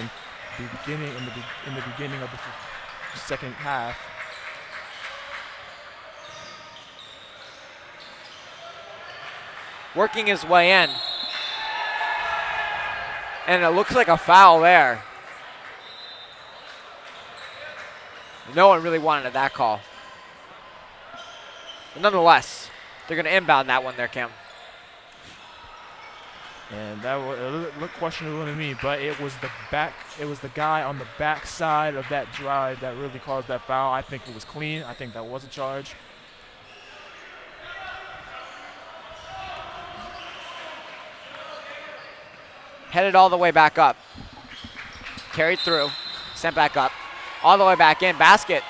in the beginning of the second half. Working his way in. And it looks like a foul there. No one really wanted that call. But nonetheless, they're going to inbound that one there, Cam. And that looked questionable to me, but it was the guy on the back side of that drive that really caused that foul. I think it was clean. I think that was a charge. Headed all the way back up. Carried through. Sent back up. All the way back in. Basket.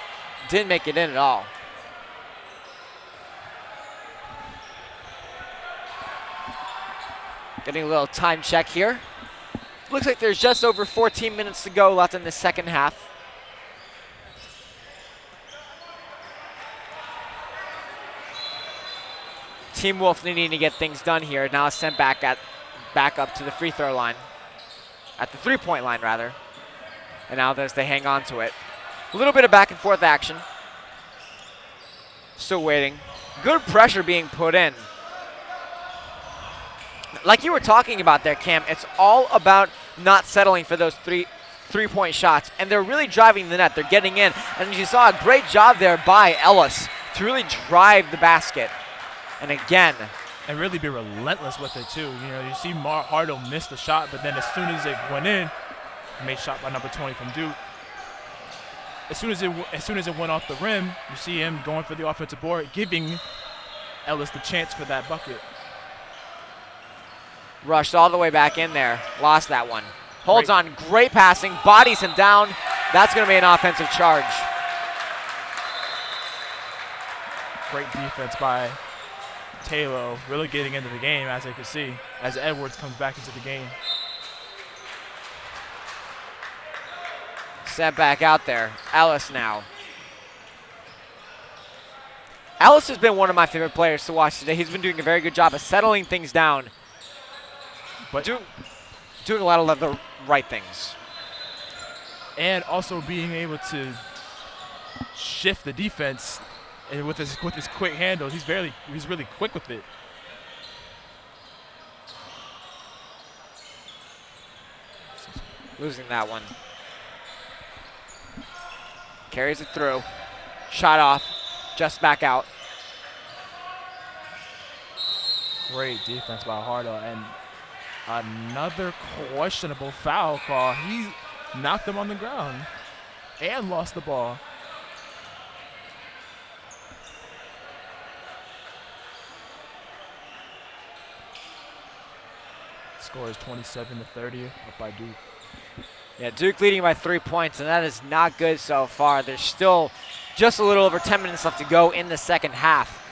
Didn't make it in at all. Getting a little time check here. Looks like there's just over 14 minutes to go left in the second half. Team Wolf needing to get things done here. Now sent back up to the free throw line. At the 3-point line, rather. And now they hang on to it. A little bit of back and forth action. Still waiting. Good pressure being put in. Like you were talking about there, Cam, it's all about not settling for those three-point shots. And they're really driving the net. They're getting in. And you saw a great job there by Ellis to really drive the basket. And again. And really be relentless with it, too. You know, you see Hardo miss the shot, but then as soon as it went in, made shot by number 20 from Duke. As soon as it went off the rim, you see him going for the offensive board, giving Ellis the chance for that bucket. Rushed all the way back in there. Lost that one. Holds on. Great passing. Bodies him down. That's going to be an offensive charge. Great defense by Taylor. Really getting into the game, as you can see, as Edwards comes back into the game. Set back out there. Ellis now. Ellis has been one of my favorite players to watch today. He's been doing a very good job of settling things down. But doing a lot of the right things. And also being able to shift the defense and with his quick handles. He's really quick with it. Losing that one. Carries it through. Shot off. Just back out. Great defense by Hardo. And another questionable foul call. He knocked him on the ground and lost the ball. Score is 27-30 up by Duke. Yeah, Duke leading by 3 points, and that is not good so far. There's still just a little over 10 minutes left to go in the second half.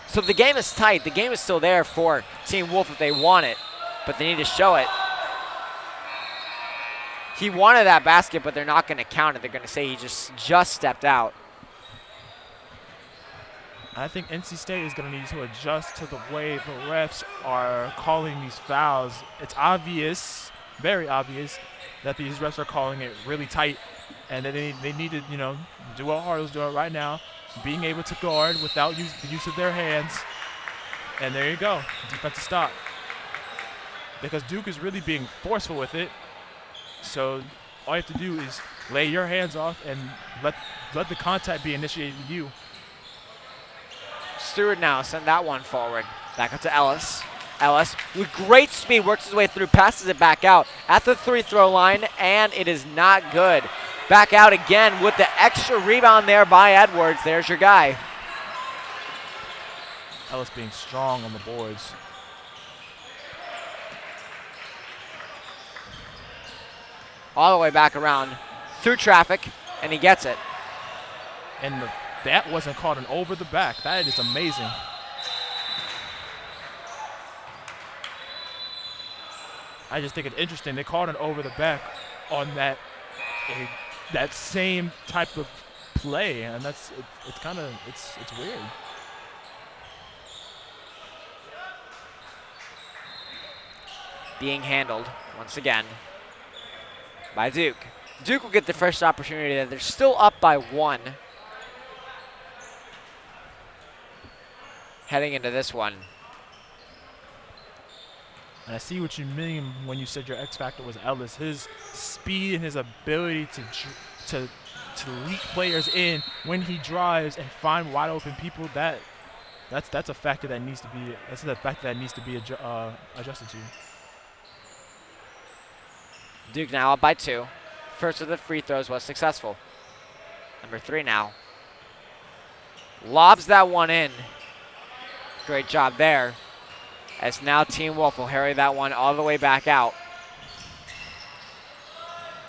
So the game is tight. The game is still there for Team Wolf if they want it, but they need to show it. He wanted that basket, but they're not going to count it. They're going to say he just stepped out. I think NC State is going to need to adjust to the way the refs are calling these fouls. It's obvious, very obvious, that these refs are calling it really tight, and that they need to, do what Hardo's doing right now, being able to guard without the use of their hands. And there you go, defensive stop. Because Duke is really being forceful with it, so all you have to do is lay your hands off and let the contact be initiated with you. Stewart now send that one forward. Back up to Ellis. Ellis, with great speed, works his way through, passes it back out at the free-throw line, and it is not good. Back out again with the extra rebound there by Edwards. There's your guy. Ellis being strong on the boards. All the way back around through traffic, and he gets it. And that wasn't called an over the back. That is amazing. I just think it's interesting. They called an over the back on that same type of play, and it's weird. Being handled once again by Duke. Duke will get the first opportunity. They're still up by 1. Heading into this one. And I see what you mean when you said your X factor was Ellis. His speed and his ability to lead players in when he drives and find wide open people. That's a factor that needs to be adjusted to. Duke now up by 2. First of the free throws was successful. Number 3 now. Lobs that one in. Great job there. As now Team Wolf will harry that one all the way back out.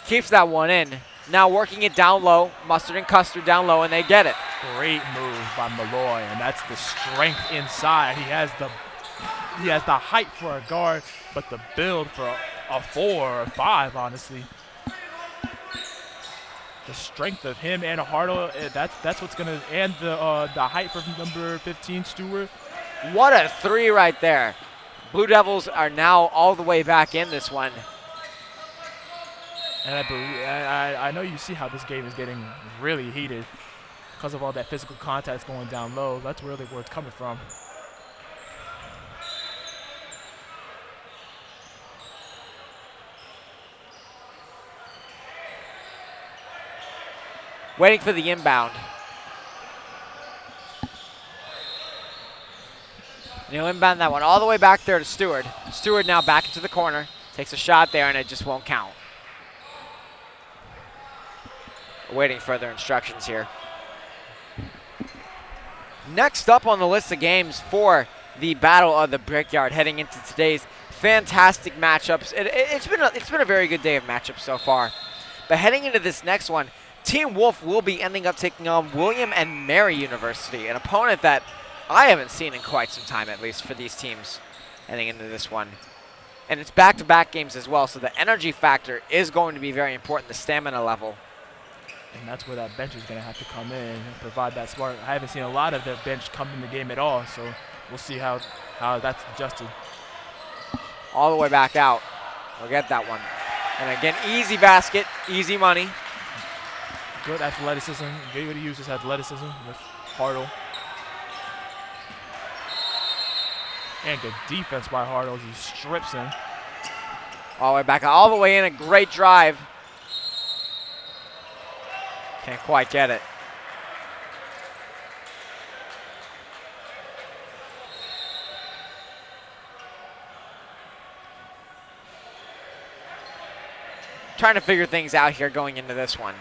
Keeps that one in. Now working it down low. Mustard and Custard down low, and they get it. Great move by Malloy, and that's the strength inside. He has the height for a guard, but the build for a 4 or a 5, honestly. The strength of him and Hardo, that's what's gonna, and the height from number 15 Stewart. What a three right there. Blue Devils are now all the way back in this one. And I know you see how this game is getting really heated because of all that physical contact going down low. That's really where it's coming from. Waiting for the inbound. And he'll inbound that one all the way back there to Stewart. Stewart now back into the corner. Takes a shot there, and it just won't count. Waiting further instructions here. Next up on the list of games for the Battle of the Brickyard, heading into today's fantastic matchups. It's been a very good day of matchups so far. But heading into this next one, Team Wolf will be ending up taking on William and Mary University, an opponent that I haven't seen in quite some time, at least for these teams heading into this one. And it's back-to-back games as well, so the energy factor is going to be very important, the stamina level. And that's where that bench is going to have to come in and provide that spark. I haven't seen a lot of their bench come in the game at all, so we'll see how that's adjusted. All the way back out. We'll get that one. And again, easy basket, easy money. Good athleticism. Great way to use his athleticism with Hartle. And good defense by Hartle as he strips him. All the way back, all the way in, a great drive. Can't quite get it. Trying to figure things out here going into this one.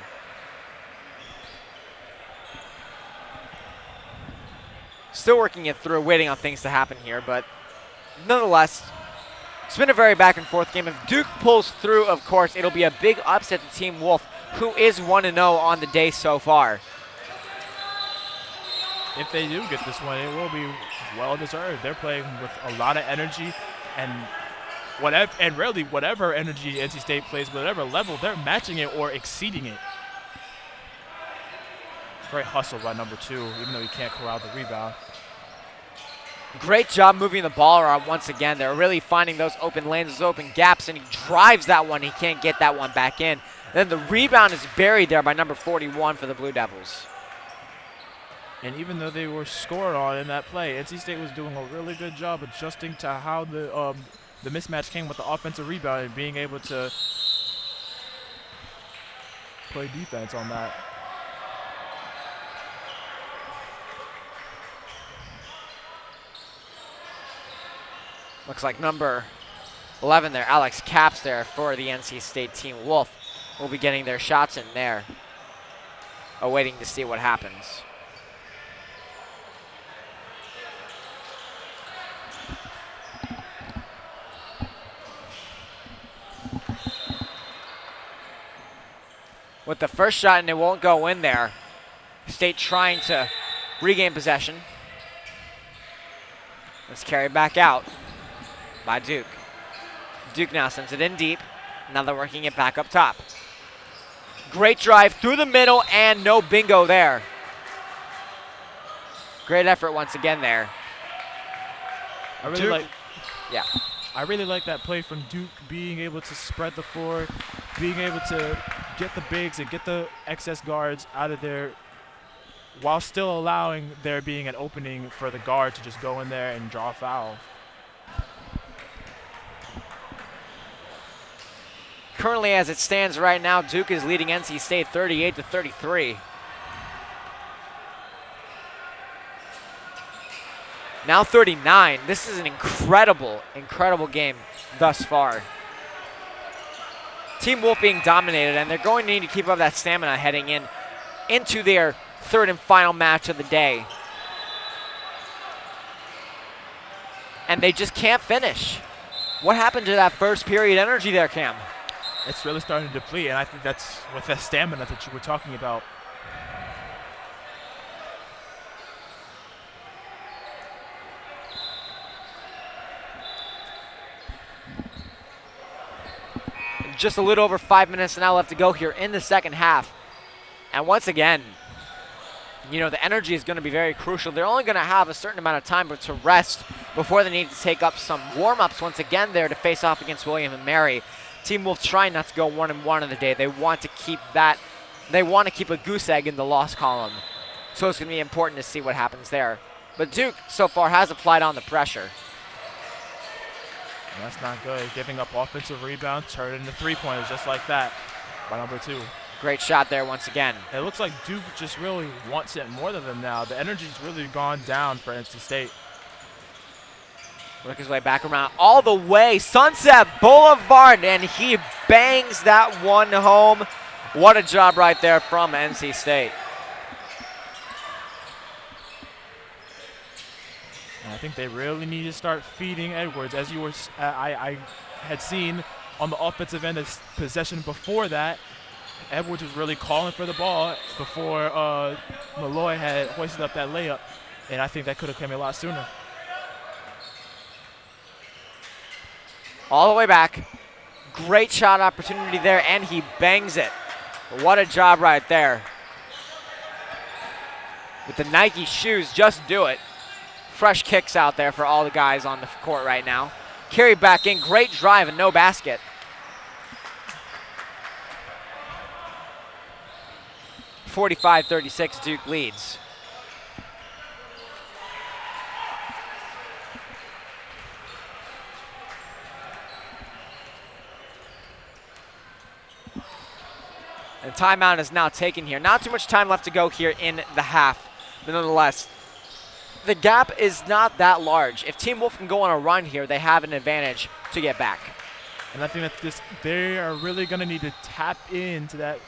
Still working it through, waiting on things to happen here, but nonetheless, it's been a very back and forth game. If Duke pulls through, of course, it'll be a big upset to Team Wolf, who is 1-0 on the day so far. If they do get this one, it will be well deserved. They're playing with a lot of energy, and really whatever energy NC State plays, whatever level, they're matching it or exceeding it. Great hustle by number 2, even though he can't corral the rebound. Great job moving the ball around once again. They're really finding those open lanes, those open gaps, and he drives that one. He can't get that one back in. Then the rebound is buried there by number 41 for the Blue Devils. And even though they were scored on in that play, NC State was doing a really good job adjusting to how the mismatch came with the offensive rebound and being able to play defense on that. Looks like number 11 there, Alex Capps there for the NC State Team Wolf, will be getting their shots in there, awaiting to see what happens. With the first shot, and it won't go in there. State trying to regain possession. Let's carry it back out by Duke. Duke now sends it in deep. Now they're working it back up top. Great drive through the middle and no bingo there. Great effort once again there. I really Duke, like. Yeah. I really like that play from Duke, being able to spread the floor, being able to get the bigs and get the excess guards out of there, while still allowing there being an opening for the guard to just go in there and draw a foul. Currently, as it stands right now, Duke is leading NC State 38-33. Now 39. This is an incredible, incredible game thus far. Team Wolf being dominated, and they're going to need to keep up that stamina heading into their third and final match of the day. And they just can't finish. What happened to that first period energy there, Cam? It's really starting to deplete, and I think that's with the stamina that you were talking about. Just a little over 5 minutes now left to go here in the second half. And once again, you know, the energy is going to be very crucial. They're only going to have a certain amount of time to rest before they need to take up some warm-ups once again there to face off against William and Mary. Team Wolf trying not to go 1-1 on the day. They want to keep that. They want to keep a goose egg in the loss column. So it's going to be important to see what happens there. But Duke so far has applied on the pressure. And that's not good. Giving up offensive rebounds, turning into three-pointers just like that by number 2. Great shot there once again. It looks like Duke just really wants it more than them now. The energy's really gone down for NC State. Work his way back around all the way. Sunset Boulevard, and he bangs that one home. What a job right there from NC State. And I think they really need to start feeding Edwards. As you were, I had seen on the offensive end of possession before that, Edwards was really calling for the ball before Malloy had hoisted up that layup, and I think that could have come a lot sooner. All the way back. Great shot opportunity there, and he bangs it. What a job right there. With the Nike shoes, just do it. Fresh kicks out there for all the guys on the court right now. Carry back in, great drive and no basket. (45-36) Duke leads. And timeout is now taken here. Not too much time left to go here in the half, but nonetheless, the gap is not that large. If Team Wolf can go on a run here, they have an advantage to get back. And I think that they are really going to need to tap into that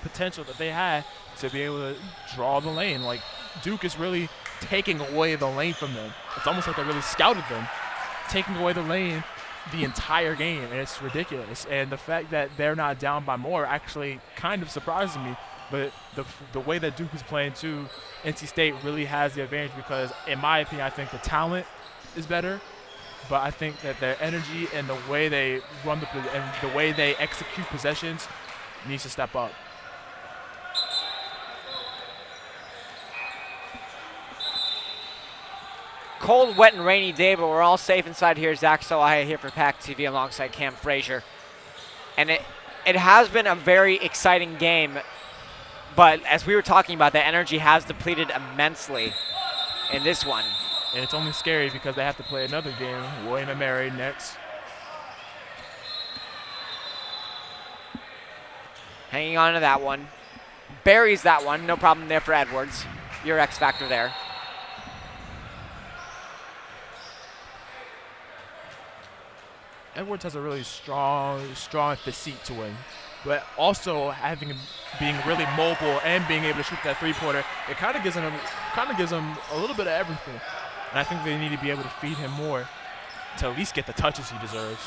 potential that they had to be able to draw the lane. Like, Duke is really taking away the lane from them. It's almost like they really scouted them, taking away the lane the entire game, and it's ridiculous. And the fact that they're not down by more actually kind of surprises me. But the way that Duke is playing too, NC State really has the advantage because, in my opinion, I think the talent is better. But I think that their energy and the way they run and the way they execute possessions needs to step up. Cold, wet, and rainy day, but we're all safe inside here. Zach Solaya here for PackTV alongside Cam Frazier. And it has been a very exciting game, but as we were talking about, the energy has depleted immensely in this one. And it's only scary because they have to play another game, William and Mary next. Hanging on to that one. Buries that one, no problem there for Edwards. Your X factor there. Edwards has a really strong physique to him, but also being really mobile and being able to shoot that three-pointer, it kind of gives him a little bit of everything. And I think they need to be able to feed him more to at least get the touches he deserves.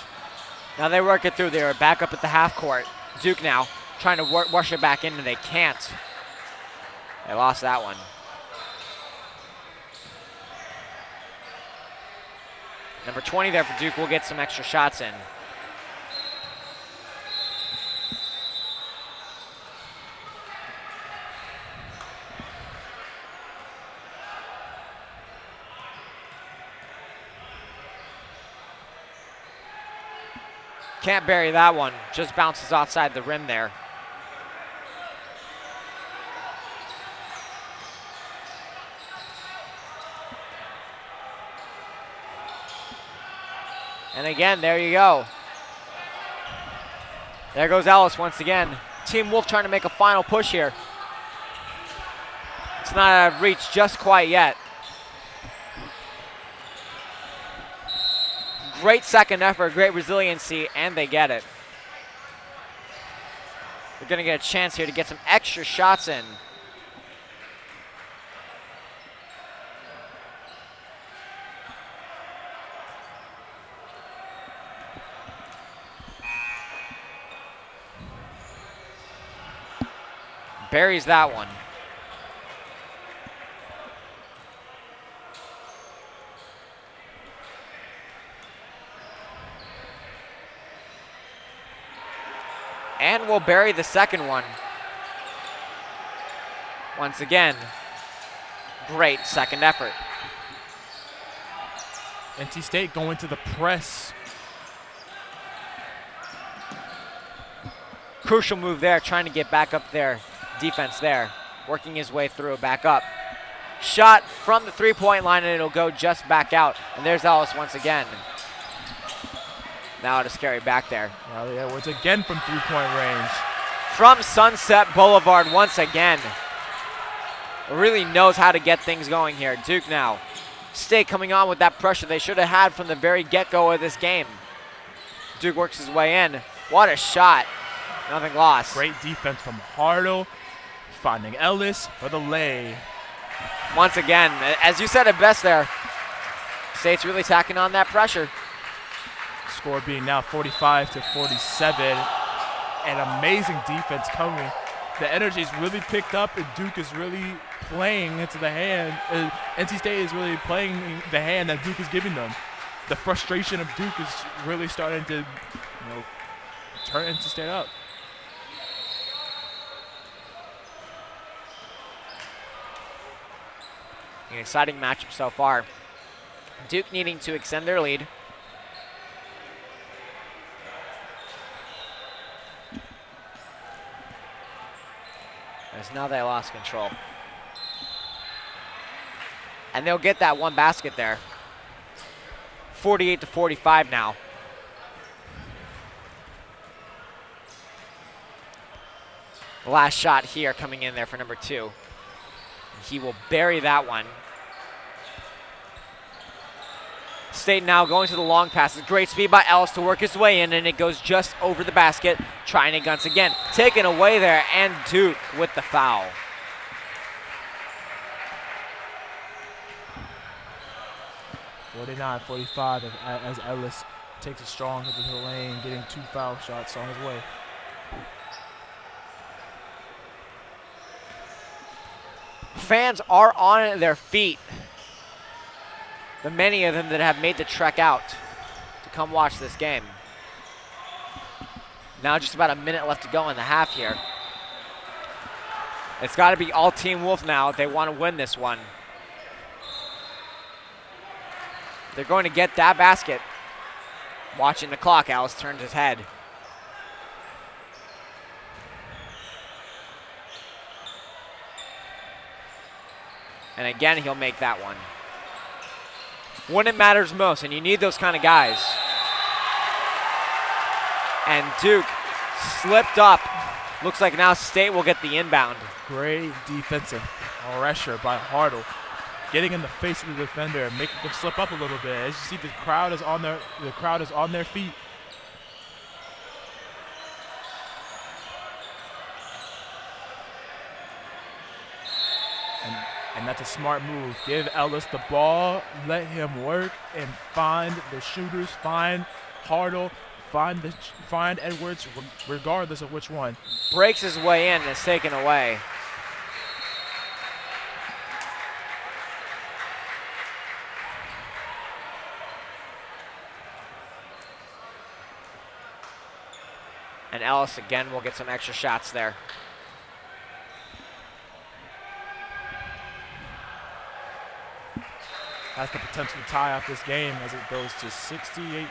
Now they work it through. They're back up at the half court. Duke now trying to rush it back in, and they can't. They lost that one. Number 20 there for Duke will get some extra shots in. Can't bury that one. Just bounces offside the rim there. And again, there you go. There goes Ellis once again. Team Wolf trying to make a final push here. It's not out of reach just quite yet. Great second effort, great resiliency, and they get it. They're going to get a chance here to get some extra shots in. Buries that one. And we'll bury the second one. Once again, Great second effort. NC State going to the press. Crucial move there, trying to get back up there. Defense there, working his way through, back up. Shot from the three-point line, and it'll go just back out. And there's Ellis once again. Now to scary back there. Yeah, it's again from three-point range. From Sunset Boulevard once again. Really knows how to get things going here. Duke now. State coming on with that pressure they should have had from the very get-go of this game. Duke works his way in. What a shot. Nothing lost. Great defense from Hartle. Finding Ellis for the lay. Once again, as you said it best there, State's really tacking on that pressure. Score being now 45-47. An amazing defense coming. The energy's really picked up, and Duke is really playing into the hand. NC State is really playing the hand that Duke is giving them. The frustration of Duke is really starting to, turn NC State up. An exciting matchup so far. Duke needing to extend their lead. As now they lost control. And they'll get that one basket there. 48-45 now. The last shot here coming in there for number 2. He will bury that one. State now going to the long passes. Great speed by Ellis to work his way in, and it goes just over the basket. Trying it once again. Taken away there, and Duke with the foul. (49-45) as Ellis takes it strong into the lane, getting 2 foul shots on his way. Fans are on their feet. The many of them that have made the trek out to come watch this game. Now just about a minute left to go in the half here. It's got to be all Team Wolf now if they want to win this one. They're going to get that basket. Watching the clock, Alice turns his head. And again, he'll make that one. When it matters most, and you need those kind of guys. And Duke slipped up. Looks like now State will get the inbound. Great defensive pressure by Hartle. Getting in the face of the defender and making them slip up a little bit. As you see, the crowd is on their feet. And that's a smart move. Give Ellis the ball, let him work, and find the shooters, find Hartle, find Edwards, regardless of which one. Breaks his way in and is taken away. And Ellis again will get some extra shots there. Has the potential to tie up this game as it goes to 68-69.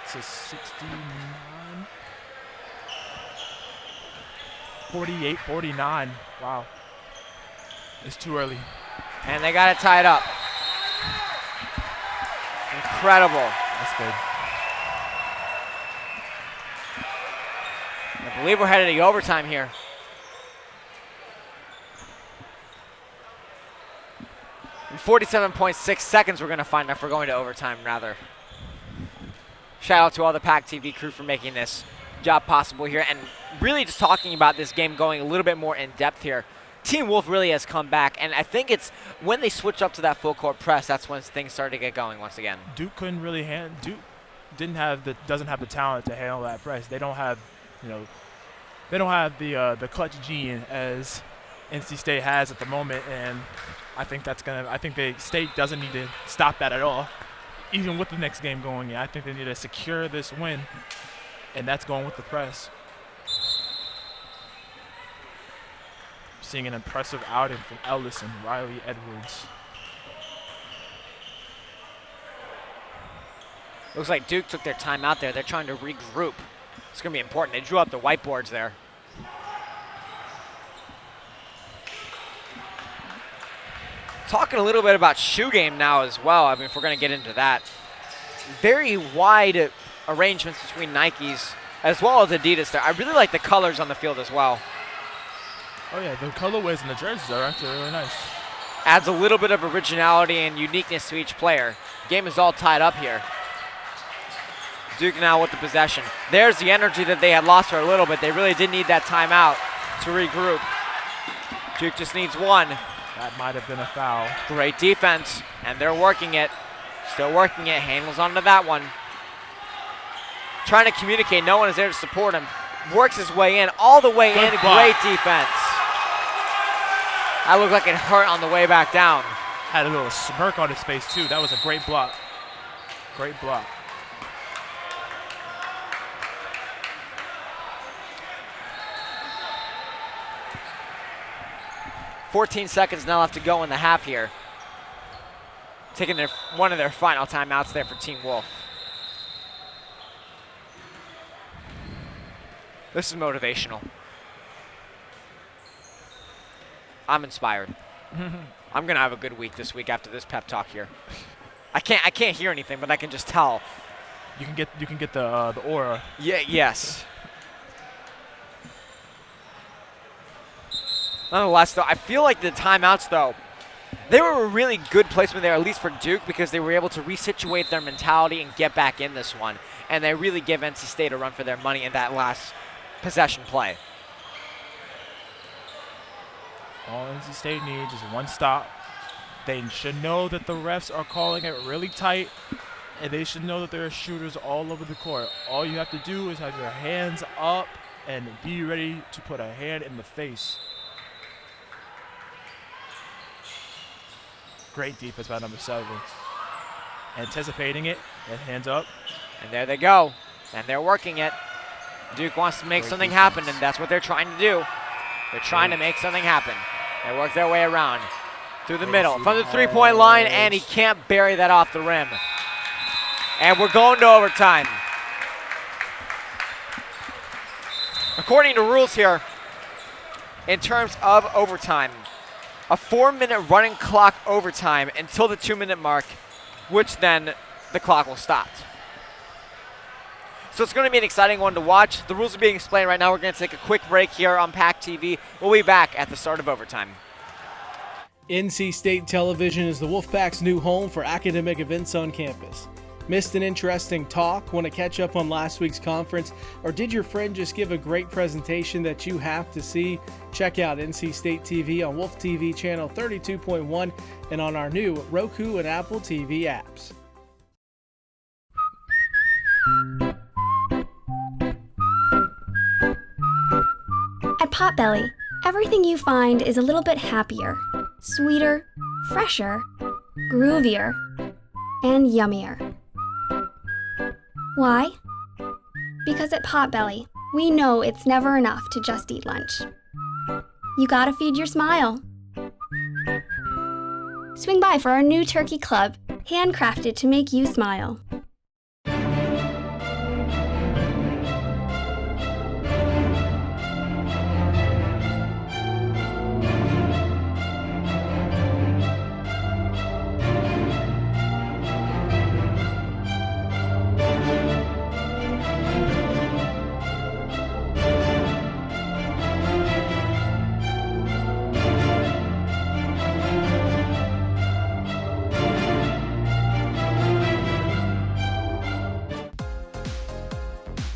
48-49. Wow. It's too early. And they got it tied up. Incredible. That's good. I believe we're headed to overtime here. In 47.6 seconds we're going to find out if we're going to overtime, rather. Shout out to all the PackTV crew for making this job possible here and really just talking about this game going a little bit more in depth here. Team Wolf really has come back, and I think it's when they switch up to that full court press, that's when things start to get going once again. Duke couldn't really Duke doesn't have the talent to handle that press. They don't have, they don't have the clutch gene as NC State has at the moment, and I think the State doesn't need to stop that at all. Even with the next game going in, I think they need to secure this win, and that's going with the press. Seeing an impressive outing from Ellis and Riley Edwards. Looks like Duke took their time out there. They're trying to regroup. It's going to be important. They drew up the whiteboards there. Talking a little bit about shoe game now as well. I mean, if we're going to get into that. Very wide arrangements between Nikes as well as Adidas there. I really like the colors on the field as well. Oh yeah, the colorways and the jerseys are actually really nice. Adds a little bit of originality and uniqueness to each player. Game is all tied up here. Duke now with the possession. There's the energy that they had lost for a little bit. They really did need that timeout to regroup. Duke just needs one. That might have been a foul. Great defense, and they're working it. Still working it. Handles onto that one. Trying to communicate. No one is there to support him. Works his way in, all the way in. Great defense. That looked like it hurt on the way back down. Had a little smirk on his face, too. That was a great block. Great block. .14 seconds now left to go in the half here. Taking one of their final timeouts there for Team Wolf. This is motivational. I'm inspired. I'm gonna have a good week this week after this pep talk here. I can't hear anything, but I can just tell. You can get the aura. Yeah. Yes. Nonetheless, though, I feel like the timeouts, though, they were a really good placement there, at least for Duke, because they were able to resituate their mentality and get back in this one. And they really give NC State a run for their money in that last possession play. All NC State needs is one stop. They should know that the refs are calling it really tight, and they should know that there are shooters all over the court. All you have to do is have your hands up and be ready to put a hand in the face. Great defense by number 7. Anticipating it, and hands up. And there they go. And they're working it. Duke wants to make something happen, and that's what they're trying to do. They're trying to make something happen. They work their way around through the middle, from the three-point line, and he can't bury that off the rim. And we're going to overtime. According to rules here, in terms of overtime, a 4-minute running clock overtime until the 2-minute mark, which then the clock will stop. So it's going to be an exciting one to watch. The rules are being explained right now. We're going to take a quick break here on PackTV. We'll be back at the start of overtime. NC State Television is the Wolfpack's new home for academic events on campus. Missed an interesting talk? Want to catch up on last week's conference? Or did your friend just give a great presentation that you have to see? Check out NC State TV on Wolf TV channel 32.1 and on our new Roku and Apple TV apps. At Potbelly, everything you find is a little bit happier, sweeter, fresher, groovier, and yummier. Why? Because at Potbelly, we know it's never enough to just eat lunch. You gotta feed your smile. Swing by for our new turkey club, handcrafted to make you smile.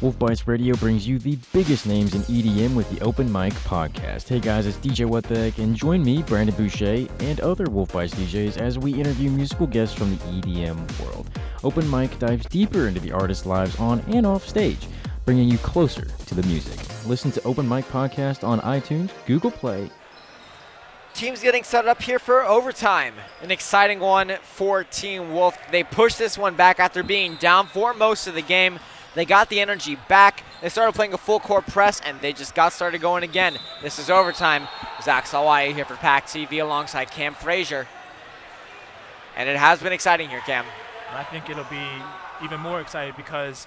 Wolf Bites Radio brings you the biggest names in EDM with the Open Mic Podcast. Hey guys, it's DJ What the Heck, and join me, Brandon Boucher, and other Wolf Bites DJs as we interview musical guests from the EDM world. Open Mic dives deeper into the artists' lives on and off stage, bringing you closer to the music. Listen to Open Mic Podcast on iTunes, Google Play. Team's getting set up here for overtime. An exciting one for Team Wolf. They pushed this one back after being down for most of the game. They got the energy back. They started playing a full court press, and they just got started going again. This is overtime. Zach Salwai here for PackTV alongside Cam Frazier. And it has been exciting here, Cam. I think it'll be even more excited because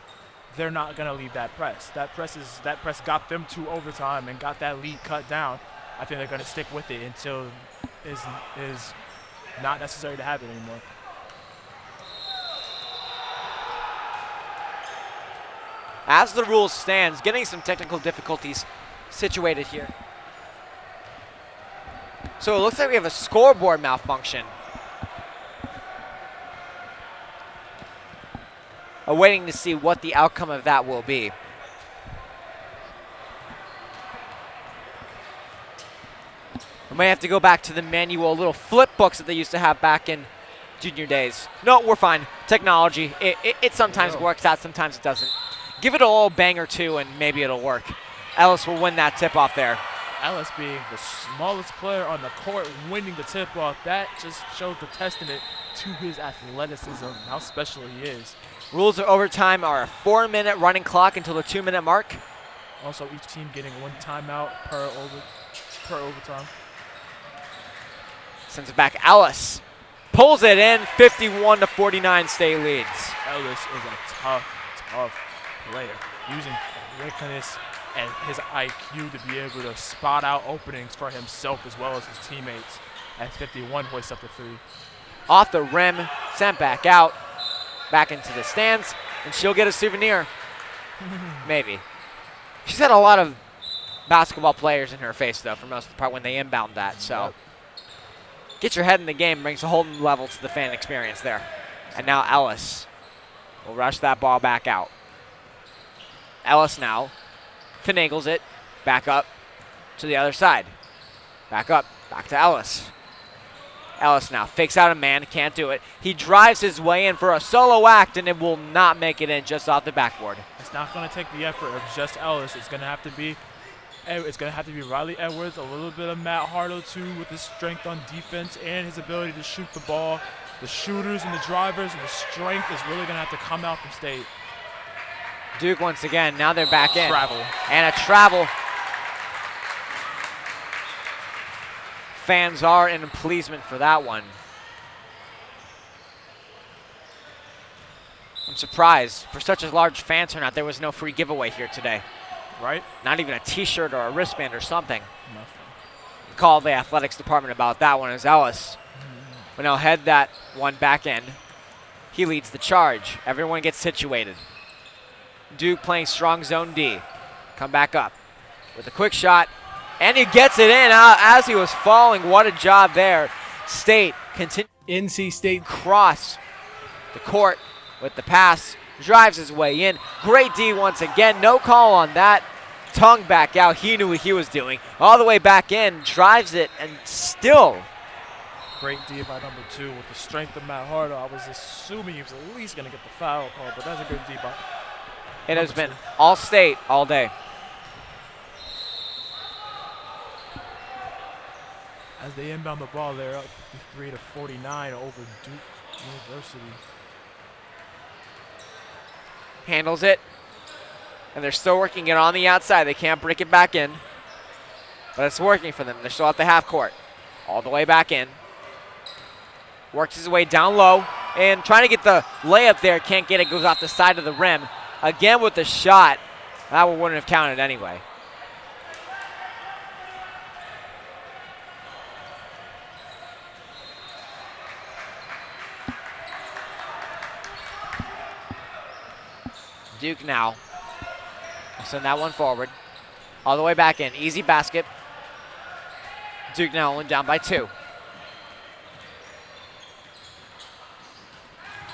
they're not going to leave that press. That press got them to overtime and got that lead cut down. I think they're going to stick with it until is not necessary to have it anymore. As the rules stands, getting some technical difficulties situated here. So it looks like we have a scoreboard malfunction. Waiting to see what the outcome of that will be. We may have to go back to the manual little flip books that they used to have back in junior days. No, we're fine. Technology, it sometimes works out, sometimes it doesn't. Give it a little bang or two and maybe it'll work. Ellis will win that tip-off there. Ellis being the smallest player on the court, winning the tip-off, that just shows the testament to his athleticism, how special he is. Rules of overtime are a 4-minute running clock until the 2-minute mark. Also, each team getting 1 timeout per overtime. Sends it back. Ellis pulls it in. 51-49 state leads. Ellis is a tough player, using quickness and his IQ to be able to spot out openings for himself as well as his teammates. As 51 hoists up the 3. Off the rim, sent back out. Back into the stands, and she'll get a souvenir. Maybe. She's had a lot of basketball players in her face, though, for most of the part when they inbound that. So get your head in the game, brings a whole new level to the fan experience there. And now Ellis will rush that ball back out. Ellis now finagles it back up to the other side. Back up, back to Ellis. Ellis now fakes out a man, can't do it. He drives his way in for a solo act, and it will not make it in just off the backboard. It's not going to take the effort of just Ellis. It's going to have to be Riley Edwards, a little bit of Matt Hartle too, with his strength on defense and his ability to shoot the ball. The shooters and the drivers and the strength is really going to have to come out from State. Duke once again. Now they're back in. Travel. And a travel. Fans are in pleasement for that one. I'm surprised. For such a large fan turnout, there was no free giveaway here today. Right? Not even a t-shirt or a wristband or something. Nothing. Call the athletics department about that one as Ellis will now head that one back in. He leads the charge. Everyone gets situated. Duke playing strong zone D. Come back up with a quick shot. And he gets it in as he was falling. What a job there. State continue. NC State cross the court with the pass. Drives his way in. Great D once again. No call on that. Tongue back out. He knew what he was doing. All the way back in. Drives it and still. Great D by number 2 with the strength of Matt Hartle. I was assuming he was at least going to get the foul call, but that's a good D by. It has been all State all day. As they inbound the ball, they're up 53-49 over Duke University. Handles it. And they're still working it on the outside. They can't break it back in. But it's working for them. They're still at the half court. All the way back in. Works his way down low. And trying to get the layup there. Can't get it. Goes off the side of the rim. Again with the shot. That one wouldn't have counted anyway. Duke now. Send that one forward. All the way back in. Easy basket. Duke now only down by 2.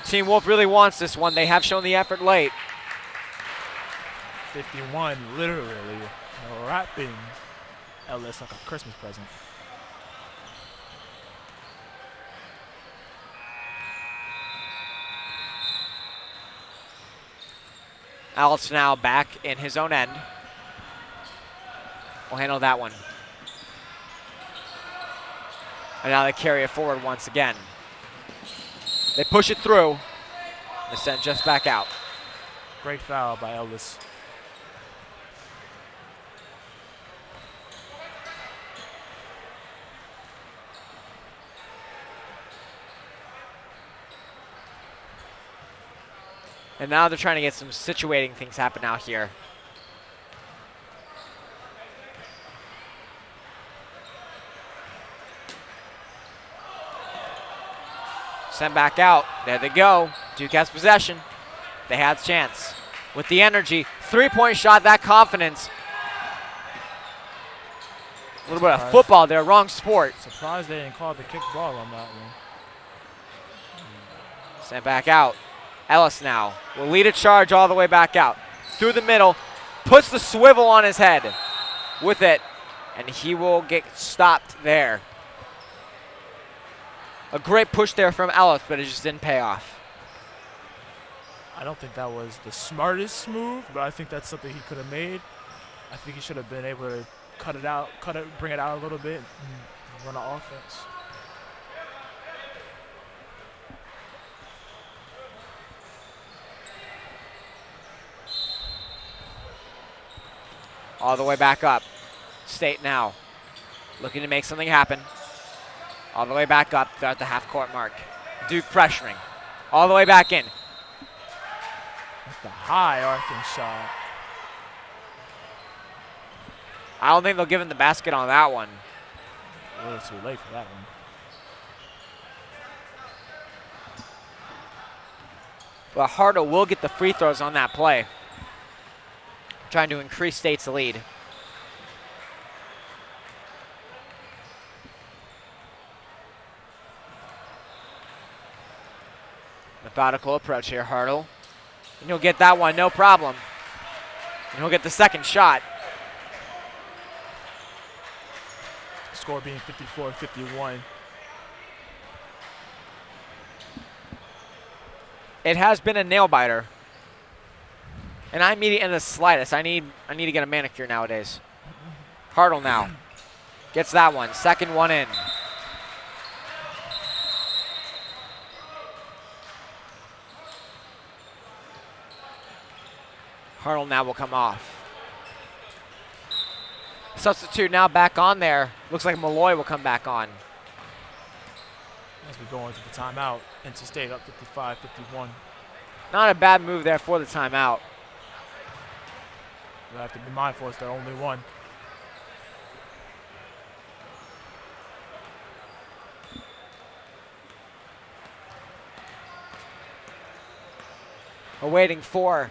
Team Wolf really wants this one. They have shown the effort late. 51 literally wrapping Ellis like a Christmas present. Ellis now back in his own end. Will handle that one. And now they carry it forward once again. They push it through. They send just back out. Great foul by Ellis. And now they're trying to get some situating things happen out here. Sent back out. There they go. Duke has possession. They had a chance. With the energy, three-point shot, that confidence. A little bit of football there, wrong sport. Surprised they didn't call the kick ball on that one. Sent back out. Ellis now will lead a charge all the way back out. Through the middle, puts the swivel on his head with it, and he will get stopped there. A great push there from Ellis, but it just didn't pay off. I don't think that was the smartest move, but I think that's something he could have made. I think he should have been able to bring it out a little bit, and run an offense. All the way back up. State now looking to make something happen. All the way back up at the half-court mark. Duke pressuring. All the way back in. That's the high arcing shot. I don't think they'll give him the basket on that one. A little too late for that one. But Hartle will get the free throws on that play. Trying to increase State's lead. Methodical approach here, Hartle. And he'll get that one, no problem. And he'll get the second shot. Score being 54-51. It has been a nail biter. And I mean it in the slightest. I need to get a manicure nowadays. Hartle now gets that one. Second one in. Hartle now will come off. Substitute now back on there. Looks like Malloy will come back on. As we go into the timeout, NC State up 55-51. Not a bad move there for the timeout. We'll have to be mindful it's their only one. We're waiting for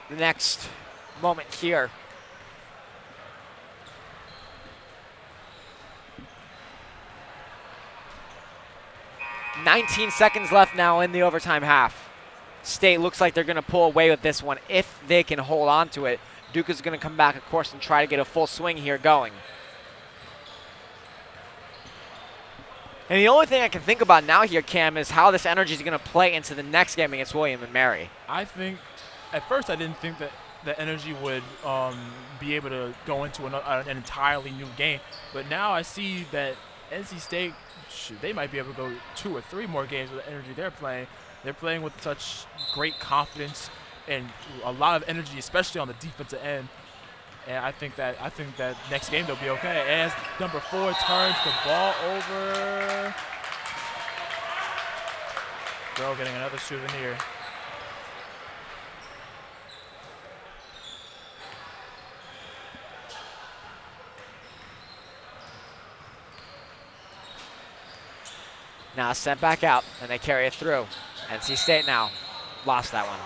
the next moment here. $19 seconds left now in the overtime half. State looks like they're going to pull away with this one if they can hold on to it. Duke is going to come back, of course, and try to get a full swing here going. And the only thing I can think about now here, Cam, is how this energy is going to play into the next game against William and Mary. I think, at first I didn't think that the energy would be able to go into an entirely new game. But now I see that NC State, they might be able to go 2 or 3 more games with the energy they're playing. They're playing with such great confidence and a lot of energy, especially on the defensive end. And I think that next game they'll be okay. As number 4 turns the ball over. Girl getting another souvenir. Now sent back out, and they carry it through. NC State now lost that one.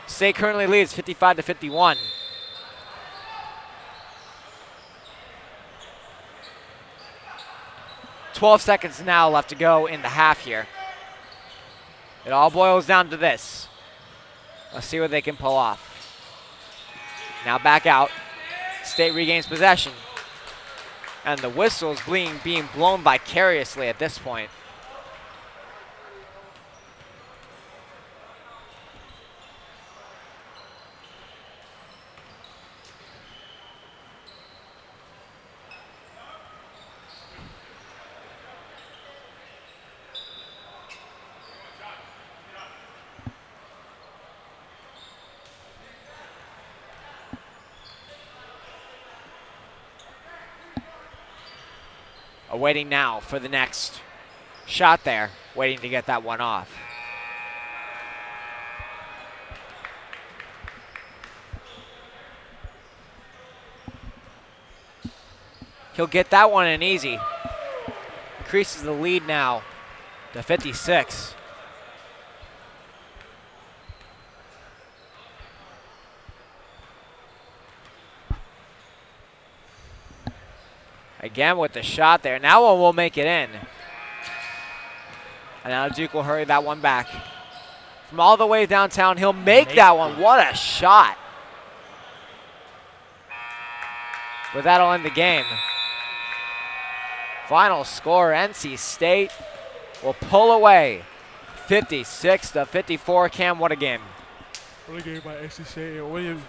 State currently leads 55-51. $12 seconds now left to go in the half here. It all boils down to this. Let's see what they can pull off. Now back out. State regains possession. And the whistle is being blown vicariously at this point. Waiting now for the next shot there, waiting to get that one off. He'll get that one in easy. Increases the lead now to 56. Again with the shot there. Now one will make it in. And now Duke will hurry that one back. From all the way downtown, he'll make that one. What a shot. But that'll end the game. Final score, NC State will pull away 56-54. Cam, what a game. What a game by NC State. What you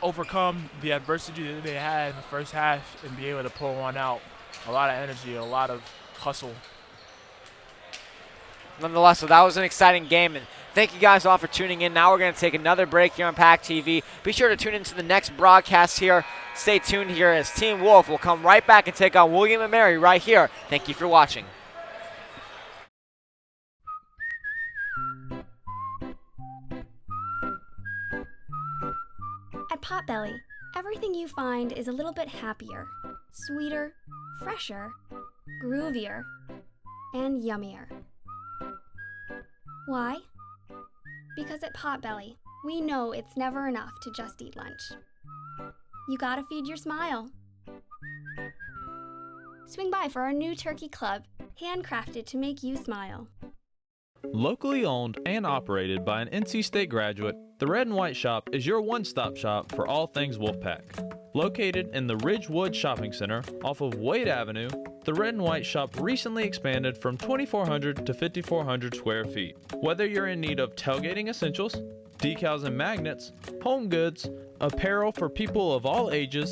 overcome the adversity that they had in the first half and be able to pull one out. A lot of energy, a lot of hustle. Nonetheless, so that was an exciting game, and thank you guys all for tuning in. Now we're going to take another break here on PackTV. Be sure to tune into the next broadcast here. Stay tuned here as Team Wolf will come right back and take on William & Mary right here. Thank you for watching. At Potbelly, everything you find is a little bit happier, sweeter, fresher, groovier, and yummier. Why? Because at Potbelly, we know it's never enough to just eat lunch. You gotta feed your smile. Swing by for our new turkey club, handcrafted to make you smile. Locally owned and operated by an NC State graduate, the Red and White Shop is your one-stop shop for all things Wolfpack. Located in the Ridgewood Shopping Center off of Wade Avenue, the Red and White Shop recently expanded from 2,400 to 5,400 square feet. Whether you're in need of tailgating essentials, decals and magnets, home goods, apparel for people of all ages,